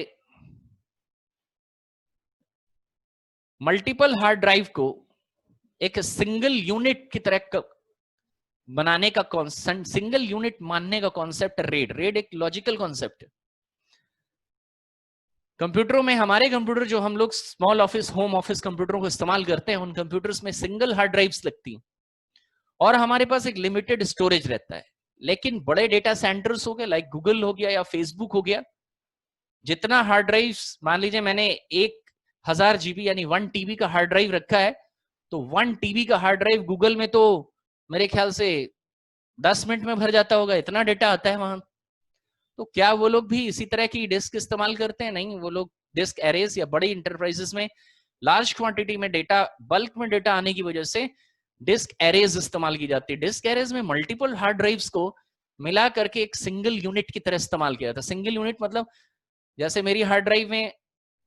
multiple hard drive को एक सिंगल यूनिट की तरह बनाने का कॉन्सेप्ट, सिंगल यूनिट मानने का कॉन्सेप्ट रेड एक लॉजिकल कॉन्सेप्ट है। कंप्यूटरों में, हमारे कंप्यूटर जो हम लोग स्मॉल ऑफिस, होम ऑफिस कंप्यूटरों को इस्तेमाल करते हैं, उन कंप्यूटर्स में सिंगल हार्ड ड्राइव्स लगती हैं और हमारे पास एक लिमिटेड स्टोरेज रहता है। लेकिन बड़े डेटा सेंटर्स हो गए, लाइक गूगल हो गया या फेसबुक हो गया, जितना हार्ड ड्राइव, मान लीजिए मैंने 1000 जीबी यानी 1 टीबी का हार्ड ड्राइव रखा है, तो 1 टीबी का हार्ड ड्राइव गूगल में तो मेरे ख्याल से 10 मिनट में भर जाता होगा, इतना डेटा आता है वहां। तो क्या वो लोग भी इसी तरह की डिस्क इस्तेमाल करते हैं? नहीं, वो लोग डिस्क एरेज या बड़ी इंटरप्राइजेस में लार्ज क्वांटिटी में डेटा, बल्क में डेटा आने की वजह से डिस्क एरेज इस्तेमाल की जाती है। डिस्क एरेज में मल्टीपल हार्ड ड्राइव्स को मिला करके एक सिंगल यूनिट की तरह इस्तेमाल किया जाता है। सिंगल यूनिट मतलब जैसे मेरी हार्ड ड्राइव में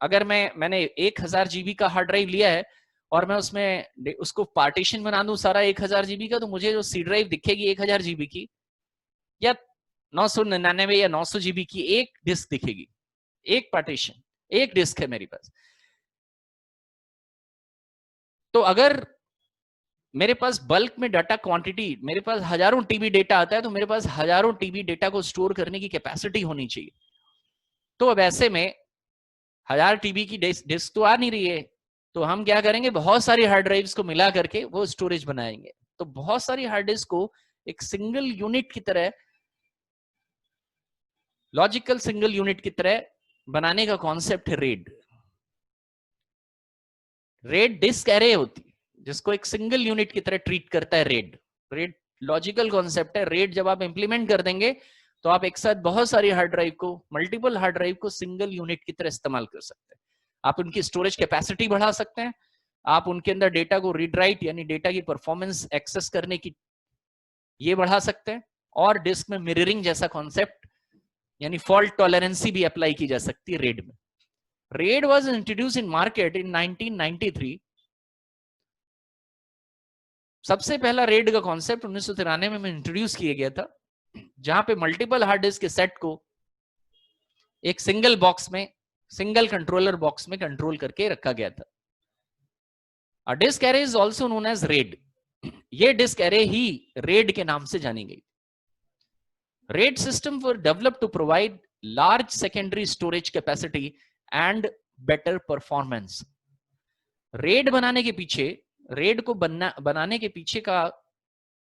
अगर मैंने 1000 जीबी का हार्ड ड्राइव लिया है और मैं उसमें उसको पार्टीशन बना दूं सारा 1000 जीबी का, तो मुझे जो सी ड्राइव दिखेगी 1000 जीबी की या 999 या 900 जीबी की एक डिस्क दिखेगी, एक पार्टीशन, एक डिस्क है मेरे पास। तो अगर मेरे पास बल्क में डाटा क्वांटिटी, मेरे पास हजारों टीबी डेटा आता है, तो मेरे पास हजारों टीबी डेटा को स्टोर करने की कैपेसिटी होनी चाहिए। तो अब ऐसे में 1000 टीबी की डिस्क तो आ नहीं रही है, तो हम क्या करेंगे, बहुत सारी हार्ड ड्राइव्स को मिला करके वो स्टोरेज बनाएंगे। तो बहुत सारी हार्ड डिस्क को एक सिंगल यूनिट की तरह, लॉजिकल सिंगल यूनिट की तरह बनाने का कॉन्सेप्ट है रेड। रेड डिस्क एरे होती है जिसको एक सिंगल यूनिट की तरह ट्रीट करता है रेड। रेड लॉजिकल कॉन्सेप्ट है। रेड जब आप इंप्लीमेंट कर देंगे तो आप एक साथ बहुत सारी हार्ड ड्राइव को, मल्टीपल हार्ड ड्राइव को सिंगल यूनिट की तरह इस्तेमाल कर सकते हैं। आप उनकी स्टोरेज कैपेसिटी बढ़ा सकते हैं, आप उनके अंदर डेटा को रीड राइट यानी डेटा की परफॉर्मेंस एक्सेस करने की ये बढ़ा सकते हैं, और डिस्क में मिररिंग जैसा कॉन्सेप्ट यानी फॉल्ट टॉलरेंसी भी अप्लाई की जा सकती है रेड में। Red was introduce in market in 1993। सबसे पहला रेड का कॉन्सेप्ट 1993 में इंट्रोड्यूस किया गया था, जहां पे मल्टीपल हार्ड डिस्क के सेट को एक सिंगल बॉक्स में, सिंगल कंट्रोलर बॉक्स में कंट्रोल करके रखा गया था। A disk array is also known as RAID. ये डिस्क एरे ही रेड के नाम से जानी गई। RAID system were developed to provide large secondary storage capacity and better performance. RAID बनाने के पीछे, रेड को बनाने के पीछे का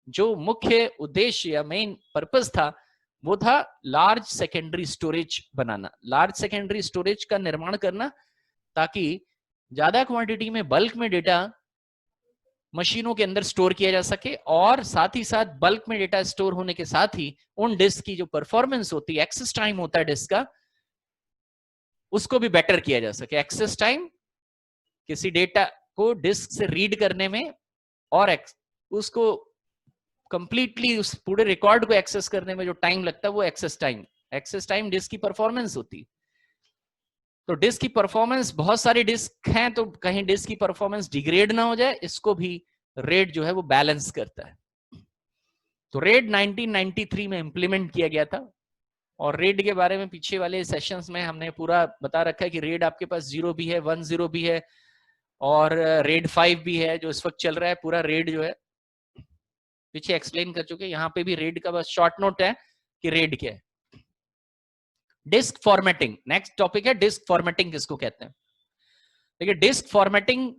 जो मुख्य उद्देश्य या मेन पर्पस था वो था लार्ज सेकेंडरी स्टोरेज बनाना, लार्ज सेकेंडरी स्टोरेज का निर्माण करना, ताकि ज्यादा क्वांटिटी में बल्क में डेटा मशीनों के अंदर स्टोर किया जा सके, और साथ ही साथ बल्क में डेटा स्टोर होने के साथ ही उन डिस्क की जो परफॉर्मेंस होती है, एक्सेस टाइम होता है डिस्क का, उसको भी बेटर किया जा सके। एक्सेस टाइम किसी डेटा को डिस्क से रीड करने में और उसको कंप्लीटली उस पूरे रिकॉर्ड को एक्सेस करने में जो टाइम लगता है वो एक्सेस टाइम डिस्क की परफॉर्मेंस होती है। तो डिस्क की परफॉर्मेंस, बहुत सारी डिस्क हैं तो कहीं डिस्क की परफॉर्मेंस डिग्रेड ना हो जाए, इसको भी रेड जो है वो बैलेंस करता है। तो रेड 1993 में इंप्लीमेंट किया गया था, और रेड के बारे में पीछे वाले सेशंस में हमने पूरा बता रखा है कि रेड आपके पास 0 भी है, 10 भी है, और रेड 5 भी है जो इस वक्त चल रहा है। पूरा रेड जो है पीछे एक्सप्लेन कर चुके हैं, यहाँ पे भी रेड का बस शॉर्ट नोट है कि रेड क्या है। डिस्क फॉर्मेटिंग नेक्स्ट टॉपिक है। डिस्क फॉर्मेटिंग किसको कहते हैं? देखिए, डिस्क फॉर्मेटिंग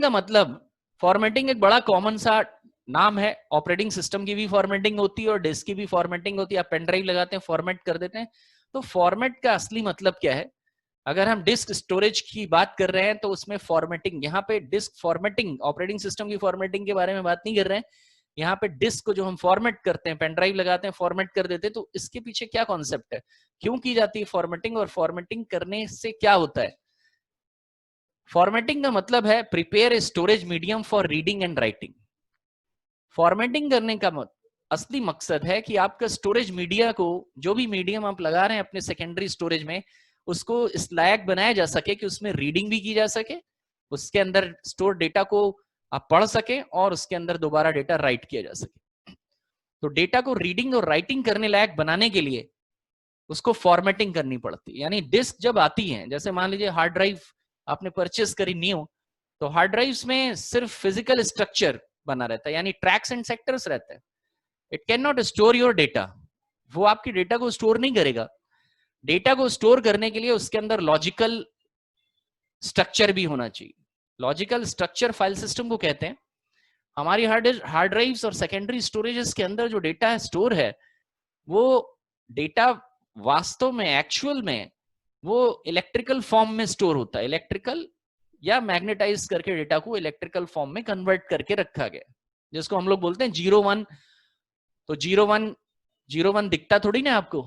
का मतलब, फॉर्मेटिंग एक बड़ा कॉमन सा नाम है। ऑपरेटिंग सिस्टम की भी फॉर्मेटिंग होती है और डिस्क की भी फॉर्मेटिंग होती है। आप पेन ड्राइव लगाते हैं, फॉर्मेट कर देते हैं। तो फॉर्मेट का असली मतलब क्या है? अगर हम डिस्क स्टोरेज की बात कर रहे हैं तो उसमें फॉर्मेटिंग, यहाँ पे डिस्क फॉर्मेटिंग, ऑपरेटिंग सिस्टम की फॉर्मेटिंग के बारे में बात नहीं कर रहे हैं। यहाँ पे डिस्क को जो हम फॉर्मेट करते हैं, पेन ड्राइव लगाते हैं, फॉर्मेट कर देते हैं, तो इसके पीछे क्या कॉन्सेप्ट है, क्यों की जाती है फॉर्मेटिंग, और फॉर्मेटिंग करने से क्या होता है? फॉर्मेटिंग का मतलब है prepare a storage medium for reading and writing. Formatting करने का असली मकसद है कि आपका स्टोरेज मीडिया को, जो भी मीडियम आप लगा रहे हैं अपने सेकेंडरी स्टोरेज में, उसको इस लायक बनाया जा सके कि उसमें रीडिंग भी की जा सके, उसके अंदर स्टोर डेटा को आप पढ़ सके, और उसके अंदर दोबारा डेटा राइट किया जा सके। तो डेटा को रीडिंग और राइटिंग करने लायक बनाने के लिए उसको फॉर्मेटिंग करनी पड़ती है। यानी डिस्क जब आती है, जैसे मान लीजिए हार्ड ड्राइव आपने परचेस करी न्यू, तो हार्ड ड्राइव्स में सिर्फ फिजिकल स्ट्रक्चर बना रहता है, यानी ट्रैक्स एंड सेक्टर्स रहते हैं। It can not store your data. वो आपकी डेटा को स्टोर नहीं करेगा। डेटा को स्टोर करने के लिए उसके अंदर लॉजिकल स्ट्रक्चर भी होना चाहिए। लॉजिकल स्ट्रक्चर फाइल सिस्टम को कहते हैं। हमारी हार्ड ड्राइव्स और सेकेंडरी स्टोरेजेस के अंदर जो डेटा स्टोर है, वो डेटा वास्तव में एक्चुअल में वो इलेक्ट्रिकल फॉर्म में स्टोर होता है, इलेक्ट्रिकल या मैग्नेटाइज करके डेटा को इलेक्ट्रिकल फॉर्म में कन्वर्ट करके रखा गया, जिसको हम लोग बोलते हैं 0-1। तो 0-1 दिखता थोड़ी ना आपको।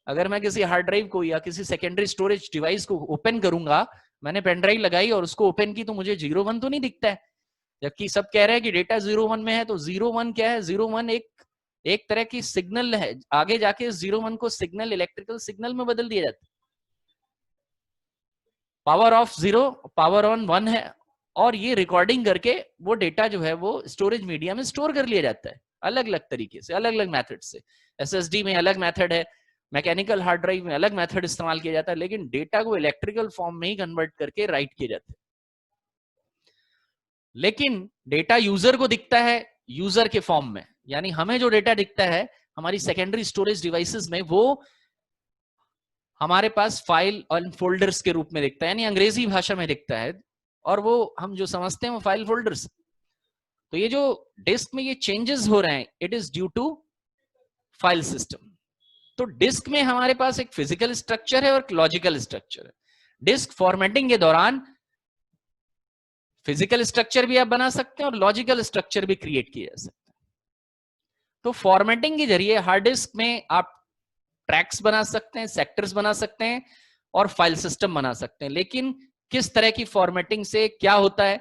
अगर मैं किसी हार्ड ड्राइव को या किसी सेकेंडरी स्टोरेज डिवाइस को ओपन करूंगा, मैंने पेन ड्राइव लगाई और उसको ओपन की, तो मुझे 0-1 तो नहीं दिखता है। जबकि सब कह रहे हैं कि डेटा 0-1 में है, तो 0-1 क्या है? 0-1 एक तरह की सिग्नल है, आगे जाके 0-1 को सिग्नल, इलेक्ट्रिकल सिग्नल में बदल दिया जाता है। पावर ऑफ 0, पावर ऑन 1 है, और ये रिकॉर्डिंग करके वो डेटा जो है वो स्टोरेज मीडिया में स्टोर कर लिया जाता है, अलग अलग तरीके से, अलग अलग मेथड से। एसएसडी में अलग मेथड है, मैकेनिकल हार्ड ड्राइव में अलग मेथड इस्तेमाल किया जाता है, लेकिन डेटा को इलेक्ट्रिकल फॉर्म में ही कन्वर्ट करके राइट किया जाता है। लेकिन डेटा यूजर को दिखता है यूजर के फॉर्म में, यानी हमें जो डेटा दिखता है हमारी सेकेंडरी स्टोरेज डिवाइसेस में, वो हमारे पास फाइल और फोल्डर्स के रूप में दिखता है, यानी अंग्रेजी भाषा में दिखता है, और वो हम जो समझते हैं वो फाइल फोल्डर्स। तो ये जो डिस्क में ये चेंजेस हो रहे हैं, it is due to file system. तो डिस्क में हमारे पास एक फिजिकल स्ट्रक्चर है और एक लॉजिकल स्ट्रक्चर है। डिस्क फॉर्मेटिंग के दौरान फिजिकल स्ट्रक्चर भी आप बना सकते हैं और लॉजिकल स्ट्रक्चर भी क्रिएट किया जा सकता है। तो फॉर्मेटिंग के जरिए हार्ड डिस्क में आप ट्रैक्स बना सकते हैं, सेक्टर्स बना सकते हैं और फाइल सिस्टम बना सकते हैं। लेकिन किस तरह की फॉर्मेटिंग से क्या होता है?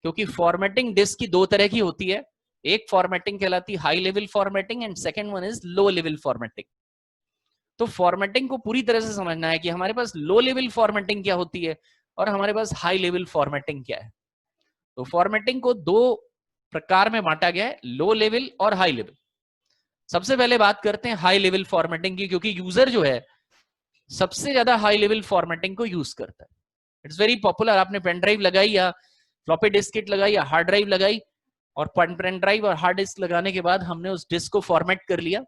क्योंकि फॉर्मेटिंग डिस्क की दो तरह की होती है, एक फॉर्मेटिंग कहलाती है high level formatting and second one is low level formatting. तो फॉर्मेटिंग को पूरी तरह से समझना है कि हमारे पास लो लेवल फॉर्मेटिंग क्या होती है और हमारे पास हाई लेवल फॉर्मेटिंग क्या है। तो फॉर्मेटिंग को दो प्रकार में बांटा गया है, लो लेवल और हाई लेवल। सबसे पहले बात करते हैं हाई लेवल फॉर्मेटिंग की, क्योंकि यूजर जो है सबसे ज्यादा हाई लेवल फॉर्मेटिंग को यूज करता है। It's very popular. आपने पेन ड्राइव लगाई या फ्लॉपी डिस्केट लगाई या हार्ड ड्राइव लगाई, और पेन ड्राइव और हार्ड डिस्क लगाने के बाद हमने उस डिस्क को फॉर्मेट कर लिया।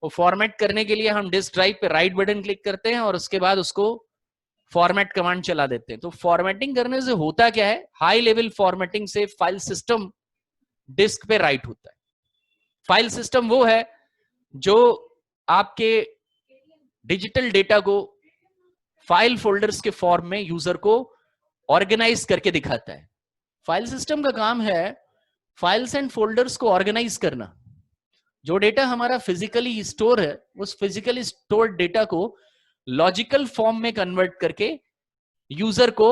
वो फॉर्मेट करने के लिए हम डिस्क ड्राइव पे राइट बटन क्लिक करते हैं और उसके बाद उसको फॉर्मेट कमांड चला देते हैं। तो फॉर्मेटिंग करने से होता क्या है? हाई लेवल फॉर्मेटिंग से फाइल सिस्टम डिस्क पे राइट होता है। फाइल सिस्टम वो है जो आपके डिजिटल डेटा को फाइल फोल्डर्स के फॉर्म में यूजर को ऑर्गेनाइज करके दिखाता है। फाइल सिस्टम का काम है फाइल्स एंड फोल्डर्स को ऑर्गेनाइज करना। जो डेटा हमारा फिजिकली स्टोर है, उस फिजिकली स्टोर्ड डेटा को लॉजिकल फॉर्म में कन्वर्ट करके यूजर को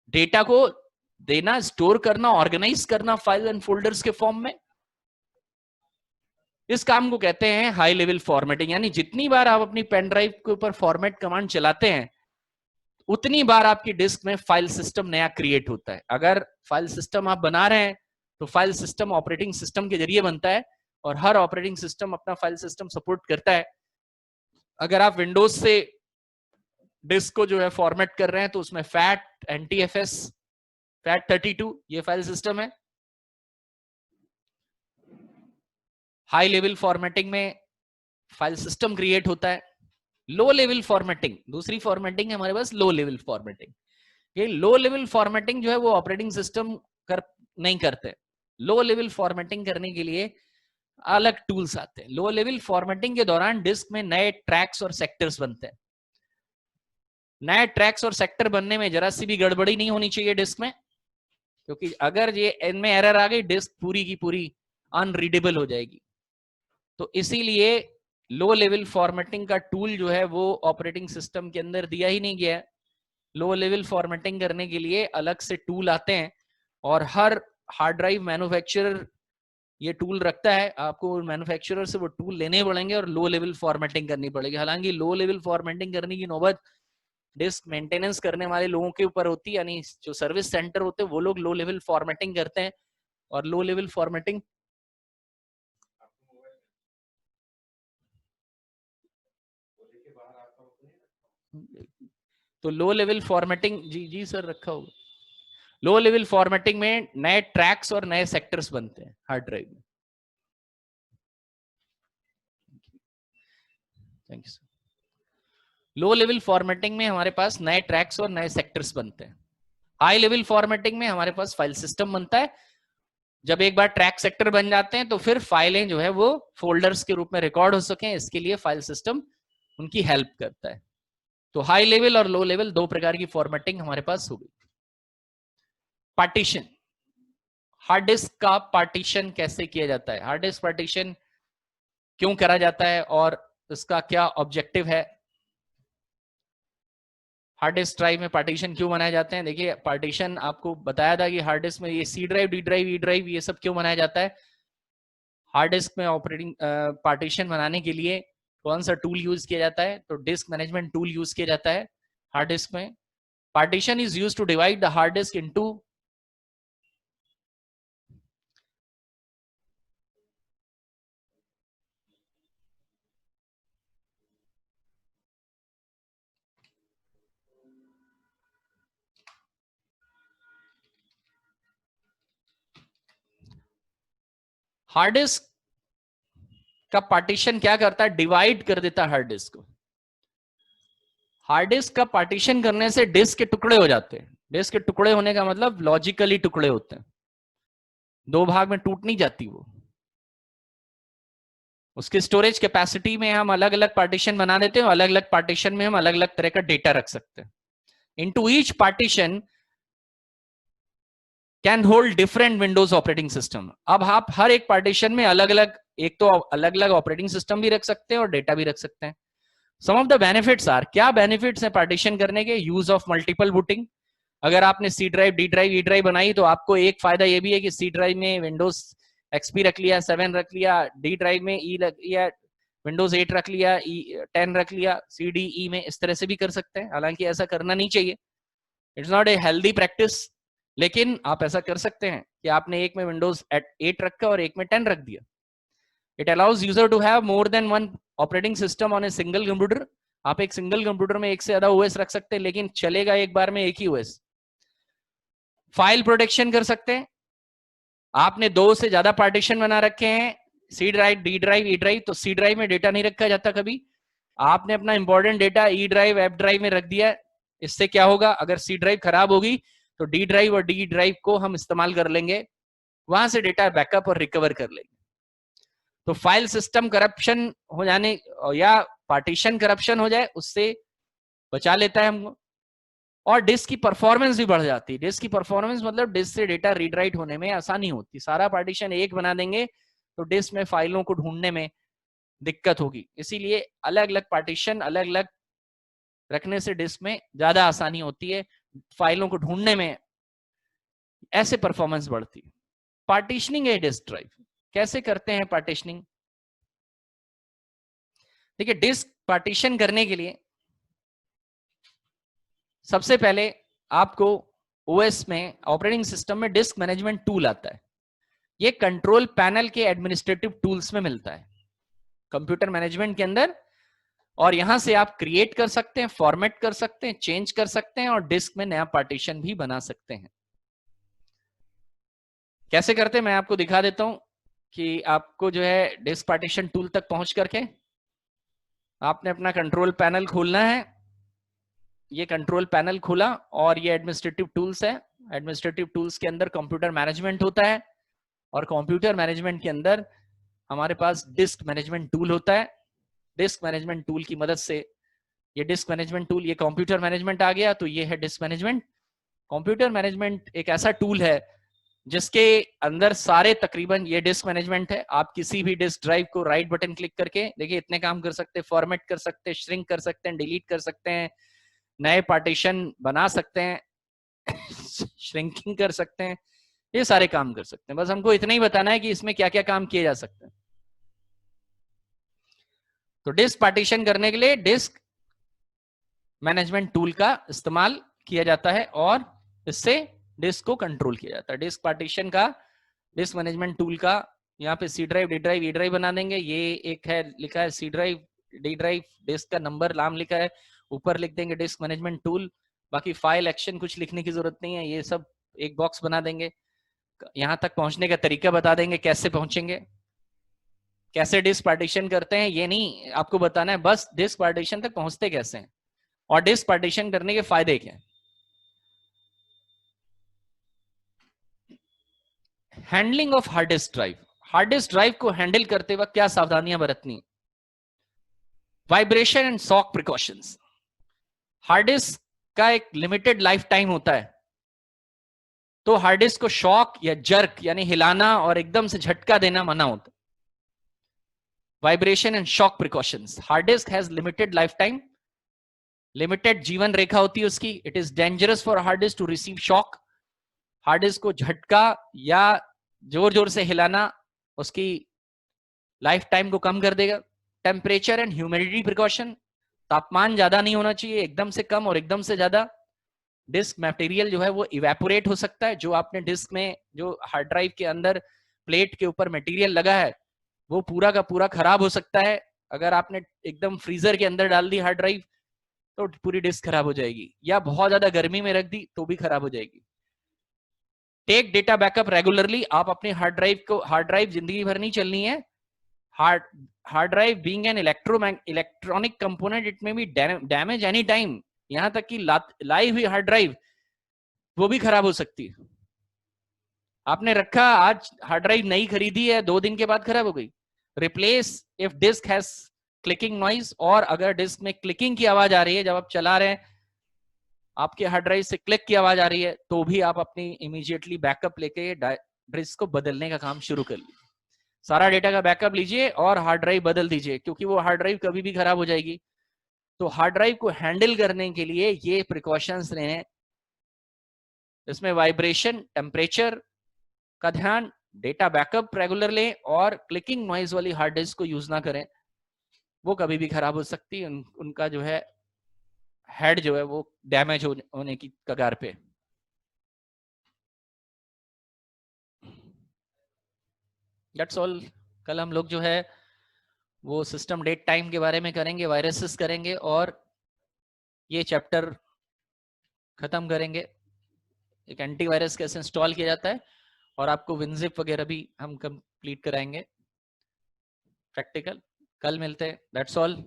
डेटा को देना, स्टोर करना, ऑर्गेनाइज करना फाइल एंड फोल्डर्स के फॉर्म में। इस काम को कहते हैं हाई लेवल फॉर्मेटिंग। यानी जितनी बार आप अपनी पेन ड्राइव के ऊपर फॉर्मेट कमांड चलाते हैं, उतनी बार आपकी डिस्क में फाइल सिस्टम नया क्रिएट होता है। अगर फाइल सिस्टम आप बना रहे हैं तो फाइल सिस्टम ऑपरेटिंग सिस्टम के जरिए बनता है, और हर ऑपरेटिंग सिस्टम अपना फाइल सिस्टम सपोर्ट करता है। अगर आप विंडोज से डिस्क को जो है फॉर्मेट कर रहे हैं, तो उसमें फैट, NTFS, FAT32 ये फाइल सिस्टम है। हाई लेवल फॉर्मेटिंग में फाइल सिस्टम क्रिएट होता है। लो लेवल फॉर्मेटिंग, दूसरी फॉर्मेटिंग है हमारे पास लो लेवल फॉर्मेटिंग। ये लो लेवल फॉर्मेटिंग जो है वो ऑपरेटिंग सिस्टम नहीं करते। लो लेवल फॉर्मेटिंग करने के लिए अलग टूल्स आते हैं। लो लेवल फॉर्मेटिंग के दौरान डिस्क में नए ट्रैक्स और सेक्टर्स बनते हैं। नए ट्रैक्स और सेक्टर बनने में जरा सी भी गड़बड़ी नहीं होनी चाहिए डिस्क में, क्योंकि अगर ये इनमें एरर आ गई, डिस्क पूरी की पूरी अनरीडेबल हो जाएगी। तो इसीलिए लो लेवल फॉर्मेटिंग का टूल जो है वो ऑपरेटिंग सिस्टम के अंदर दिया ही नहीं गया है। लो लेवल फॉर्मेटिंग करने के लिए अलग से टूल आते हैं, और हर हार्ड ड्राइव मैन्युफैक्चरर ये टूल रखता है। आपको मैन्युफैक्चरर से वो टूल लेने पड़ेंगे और लो लेवल फॉर्मेटिंग करनी पड़ेगी। हालांकि लो लेवल फॉर्मेटिंग करने की नौबत डिस्क मेंटेनेंस करने वाले लोगों के ऊपर होती है, यानी जो सर्विस सेंटर होते हैं वो लोग लो लेवल फॉर्मेटिंग करते हैं। और लो लेवल फॉर्मेटिंग तो लो लेवल फॉर्मेटिंग जी सर रखा होगा। लो लेवल फॉर्मेटिंग में नए ट्रैक्स और नए सेक्टर्स बनते हैं हार्ड ड्राइव में। Thank you sir. Low level formatting में हमारे पास नए ट्रैक्स और नए सेक्टर्स बनते हैं। हाई लेवल फॉर्मेटिंग में हमारे पास फाइल सिस्टम बनता है, जब एक बार ट्रैक सेक्टर बन जाते हैं तो फिर फाइलें जो है वो फोल्डर्स के रूप में रिकॉर्ड हो सके, इसके लिए फाइल सिस्टम उनकी हेल्प करता है। तो हाई लेवल और लो लेवल दो प्रकार की फॉर्मेटिंग हमारे पास हो गई। पार्टीशन, हार्ड डिस्क का पार्टीशन कैसे किया जाता है, हार्ड डिस्क पार्टीशन क्यों करा जाता है और इसका क्या ऑब्जेक्टिव है, हार्ड डिस्क ड्राइव में पार्टीशन क्यों बनाए जाते हैं। देखिए पार्टीशन आपको बताया था कि हार्ड डिस्क में ये C drive, D drive, E drive, ये सब क्यों बनाया जाता है। हार्ड डिस्क में ऑपरेटिंग पार्टीशन बनाने के लिए कौन सा टूल यूज किया जाता है, तो डिस्क मैनेजमेंट टूल यूज किया जाता है हार्ड डिस्क में। Partition is used to divide the hard disk into hard disk का पार्टीशन क्या करता है, डिवाइड कर देता है हार्ड डिस्क को। हार्ड डिस्क का पार्टीशन करने से डिस्क के टुकड़े हो जाते हैं। डिस्क के टुकड़े होने का मतलब लॉजिकली टुकड़े होते हैं, दो भाग में टूट नहीं जाती वो। उसके स्टोरेज कैपेसिटी में हम अलग अलग पार्टीशन बना देते हैं, अलग अलग पार्टीशन में हम अलग अलग तरह का डेटा रख सकते हैं। Into each partition can hold different Windows operating system. अब आप हर एक पार्टीशन में अलग अलग, एक तो अलग अलग ऑपरेटिंग सिस्टम भी रख सकते हैं और डेटा भी रख सकते हैं। Some of the benefits are, क्या बेनिफिट्स है पार्टीशन करने के, यूज ऑफ मल्टीपल बूटिंग। अगर आपने C drive, D drive, E drive बनाई तो आपको एक फायदा ये भी है कि सी ड्राइव में विंडोज एक्सपी रख लिया, 7 रख लिया, डी ड्राइव में ई रख लिया, विंडोज 8 रख लिया, 10 रख लिया, सी डी ई में इस तरह से भी कर सकते हैं। हालांकि ऐसा करना नहीं चाहिए, it's not a healthy practice, लेकिन आप ऐसा कर सकते हैं कि आपने एक में विंडोज 8 रखा और एक में 10 रख दिया। It allows user to have more than one operating system on a single computer. आप एक सिंगल कंप्यूटर में एक से ज्यादा ओएस रख सकते हैं, लेकिन चलेगा एक बार में एक ही ओएस। फाइल प्रोटेक्शन कर सकते हैं, आपने दो से ज्यादा पार्टीशन बना रखे हैं, C drive, D drive, E drive, तो सी ड्राइव में डेटा नहीं रखा जाता कभी, आपने अपना important data E drive, F drive में रख दिया। इससे क्या होगा, अगर सी ड्राइव खराब होगी तो डी ड्राइव और डी ड्राइव को हम इस्तेमाल कर लेंगे, वहां से डेटा बैकअप और रिकवर कर लेंगे। तो फाइल सिस्टम करप्शन हो जाने या पार्टीशन करप्शन हो जाए उससे बचा लेता है हमको। और डिस्क की परफॉर्मेंस भी बढ़ जाती है। डिस्क की परफॉर्मेंस मतलब डिस्क से डेटा रीड राइट होने में आसानी होती है। सारा पार्टीशन एक बना देंगे तो डिस्क में फाइलों को ढूंढने में दिक्कत होगी, इसीलिए अलग अलग पार्टीशन अलग अलग रखने से डिस्क में ज्यादा आसानी होती है, फाइलों को ढूंढने में ऐसे परफॉर्मेंस बढ़ती है। पार्टीशनिंग ए डिस्क ड्राइव कैसे करते हैं पार्टीशनिंग। देखिए डिस्क पार्टीशन करने के लिए सबसे पहले आपको ओएस में, ऑपरेटिंग सिस्टम में डिस्क मैनेजमेंट टूल आता है। ये कंट्रोल पैनल के एडमिनिस्ट्रेटिव टूल्स में मिलता है कंप्यूटर मैनेजमेंट के अंदर, और यहां से आप क्रिएट कर सकते हैं, फॉर्मेट कर सकते हैं, चेंज कर सकते हैं और डिस्क में नया पार्टीशन भी बना सकते हैं। कैसे करते हैं मैं आपको दिखा देता हूं कि आपको जो है डिस्क पार्टीशन टूल तक पहुंच करके आपने अपना कंट्रोल पैनल खोलना है। ये कंट्रोल पैनल खुला और ये एडमिनिस्ट्रेटिव टूल्स है। एडमिनिस्ट्रेटिव टूल्स के अंदर कंप्यूटर मैनेजमेंट होता है और कंप्यूटर मैनेजमेंट के अंदर हमारे पास डिस्क मैनेजमेंट टूल होता है। डिस्क मैनेजमेंट टूल की मदद से, ये डिस्क मैनेजमेंट टूल, ये कंप्यूटर मैनेजमेंट आ गया तो ये है डिस्क मैनेजमेंट। कंप्यूटर मैनेजमेंट एक ऐसा टूल है जिसके अंदर सारे तकरीबन, ये डिस्क मैनेजमेंट है। आप किसी भी डिस्क ड्राइव को राइट बटन क्लिक करके देखिए इतने काम कर सकते हैं, फॉर्मेट कर सकते हैं, श्रिंक कर सकते हैं, डिलीट कर सकते हैं, नए पार्टीशन बना सकते हैं, श्रिंकिंग कर सकते हैं, ये सारे काम कर सकते हैं। बस हमको इतना ही बताना है कि इसमें क्या क्या काम किए जा सकते हैं। तो डिस्क पार्टीशन करने के लिए डिस्क मैनेजमेंट टूल का इस्तेमाल किया जाता है और इससे डिस्क को कंट्रोल किया जाता है। डिस्क पार्टीशन का, डिस्क मैनेजमेंट टूल का, यहाँ पे C drive, D drive, E drive बना देंगे। ये एक है, लिखा है C drive, D drive, disk का नंबर, नाम लिखा है, ऊपर लिख देंगे डिस्क मैनेजमेंट टूल। बाकी फाइल एक्शन कुछ लिखने की जरूरत नहीं है, ये सब एक बॉक्स बना देंगे। यहां तक पहुंचने का तरीका बता देंगे, कैसे पहुंचेंगे, कैसे डिस्क पार्टीशन करते हैं, ये नहीं आपको बताना है, बस डिस्क पार्टीशन तक पहुंचते कैसे हैं और डिस्क पार्टीशन करने के फायदे क्या हैं। Handling of hard disk drive. Hard disk drive को हैंडल करते वक्त क्या सावधानियां बरतनी? Vibration and shock precautions. Hard disk का एक लिमिटेड लाइफ टाइम होता है, तो हार्ड डिस्क को शॉक या जर्क यानी हिलाना और एकदम से झटका देना मना होता है। Vibration and shock precautions. Hard disk has limited life time, limited जीवन रेखा होती है उसकी। It is dangerous for hard disk to receive shock. Hard disk को झटका या जोर जोर से हिलाना उसकी लाइफ टाइम को कम कर देगा। Temperature and humidity precaution. तापमान ज्यादा नहीं होना चाहिए, एकदम से कम और एकदम से ज्यादा। डिस्क मटेरियल जो है वो इवेपोरेट हो सकता है। जो आपने डिस्क में, जो हार्ड ड्राइव के अंदर प्लेट के ऊपर मटेरियल लगा है, वो पूरा का पूरा खराब हो सकता है। अगर आपने एकदम फ्रीजर के अंदर डाल दी हार्ड ड्राइव तो पूरी डिस्क खराब हो जाएगी, या बहुत ज्यादा गर्मी में रख दी तो भी खराब हो जाएगी। Take data backup regularly. आप अपने हार्ड ड्राइव जिंदगी भर नहीं चलनी है। Hard drive being an electronic component, it may be damage any time. यहां तक कि लाई हुई हार्ड ड्राइव वो भी खराब हो सकती है। आपने रखा, आज हार्ड ड्राइव नई खरीदी है, 2 दिन के बाद खराब हो गई। Replace if disk has clicking noise. और अगर डिस्क में क्लिकिंग की आवाज आ रही है, जब आप चला रहे हैं आपके हार्ड ड्राइव से क्लिक की आवाज आ रही है, तो भी आप अपनी इमीडिएटली बैकअप लेके डिस्क को बदलने का काम शुरू कर लीजिए। सारा डेटा का बैकअप लीजिए और हार्ड ड्राइव बदल दीजिए, क्योंकि वो हार्ड ड्राइव कभी भी खराब हो जाएगी। तो हार्ड ड्राइव को हैंडल करने के लिए ये प्रिकॉशंस लेने, इसमें वाइब्रेशन, टेम्परेचर का ध्यान, डेटा बैकअप रेगुलर लें और क्लिकिंग नॉइज वाली हार्ड डिस्क को यूज ना करें, वो कभी भी खराब हो सकती है। उनका जो है हेड जो है वो डैमेज होने की कगार पे। That's all. कल हम लोग जो है वो सिस्टम डेट टाइम के बारे में करेंगे, वायरसेस करेंगे और ये चैप्टर खत्म करेंगे। एक एंटीवायरस कैसे इंस्टॉल किया जाता है और आपको विनजिप वगैरह भी हम कंप्लीट कराएंगे प्रैक्टिकल। कल मिलते हैं। That's all.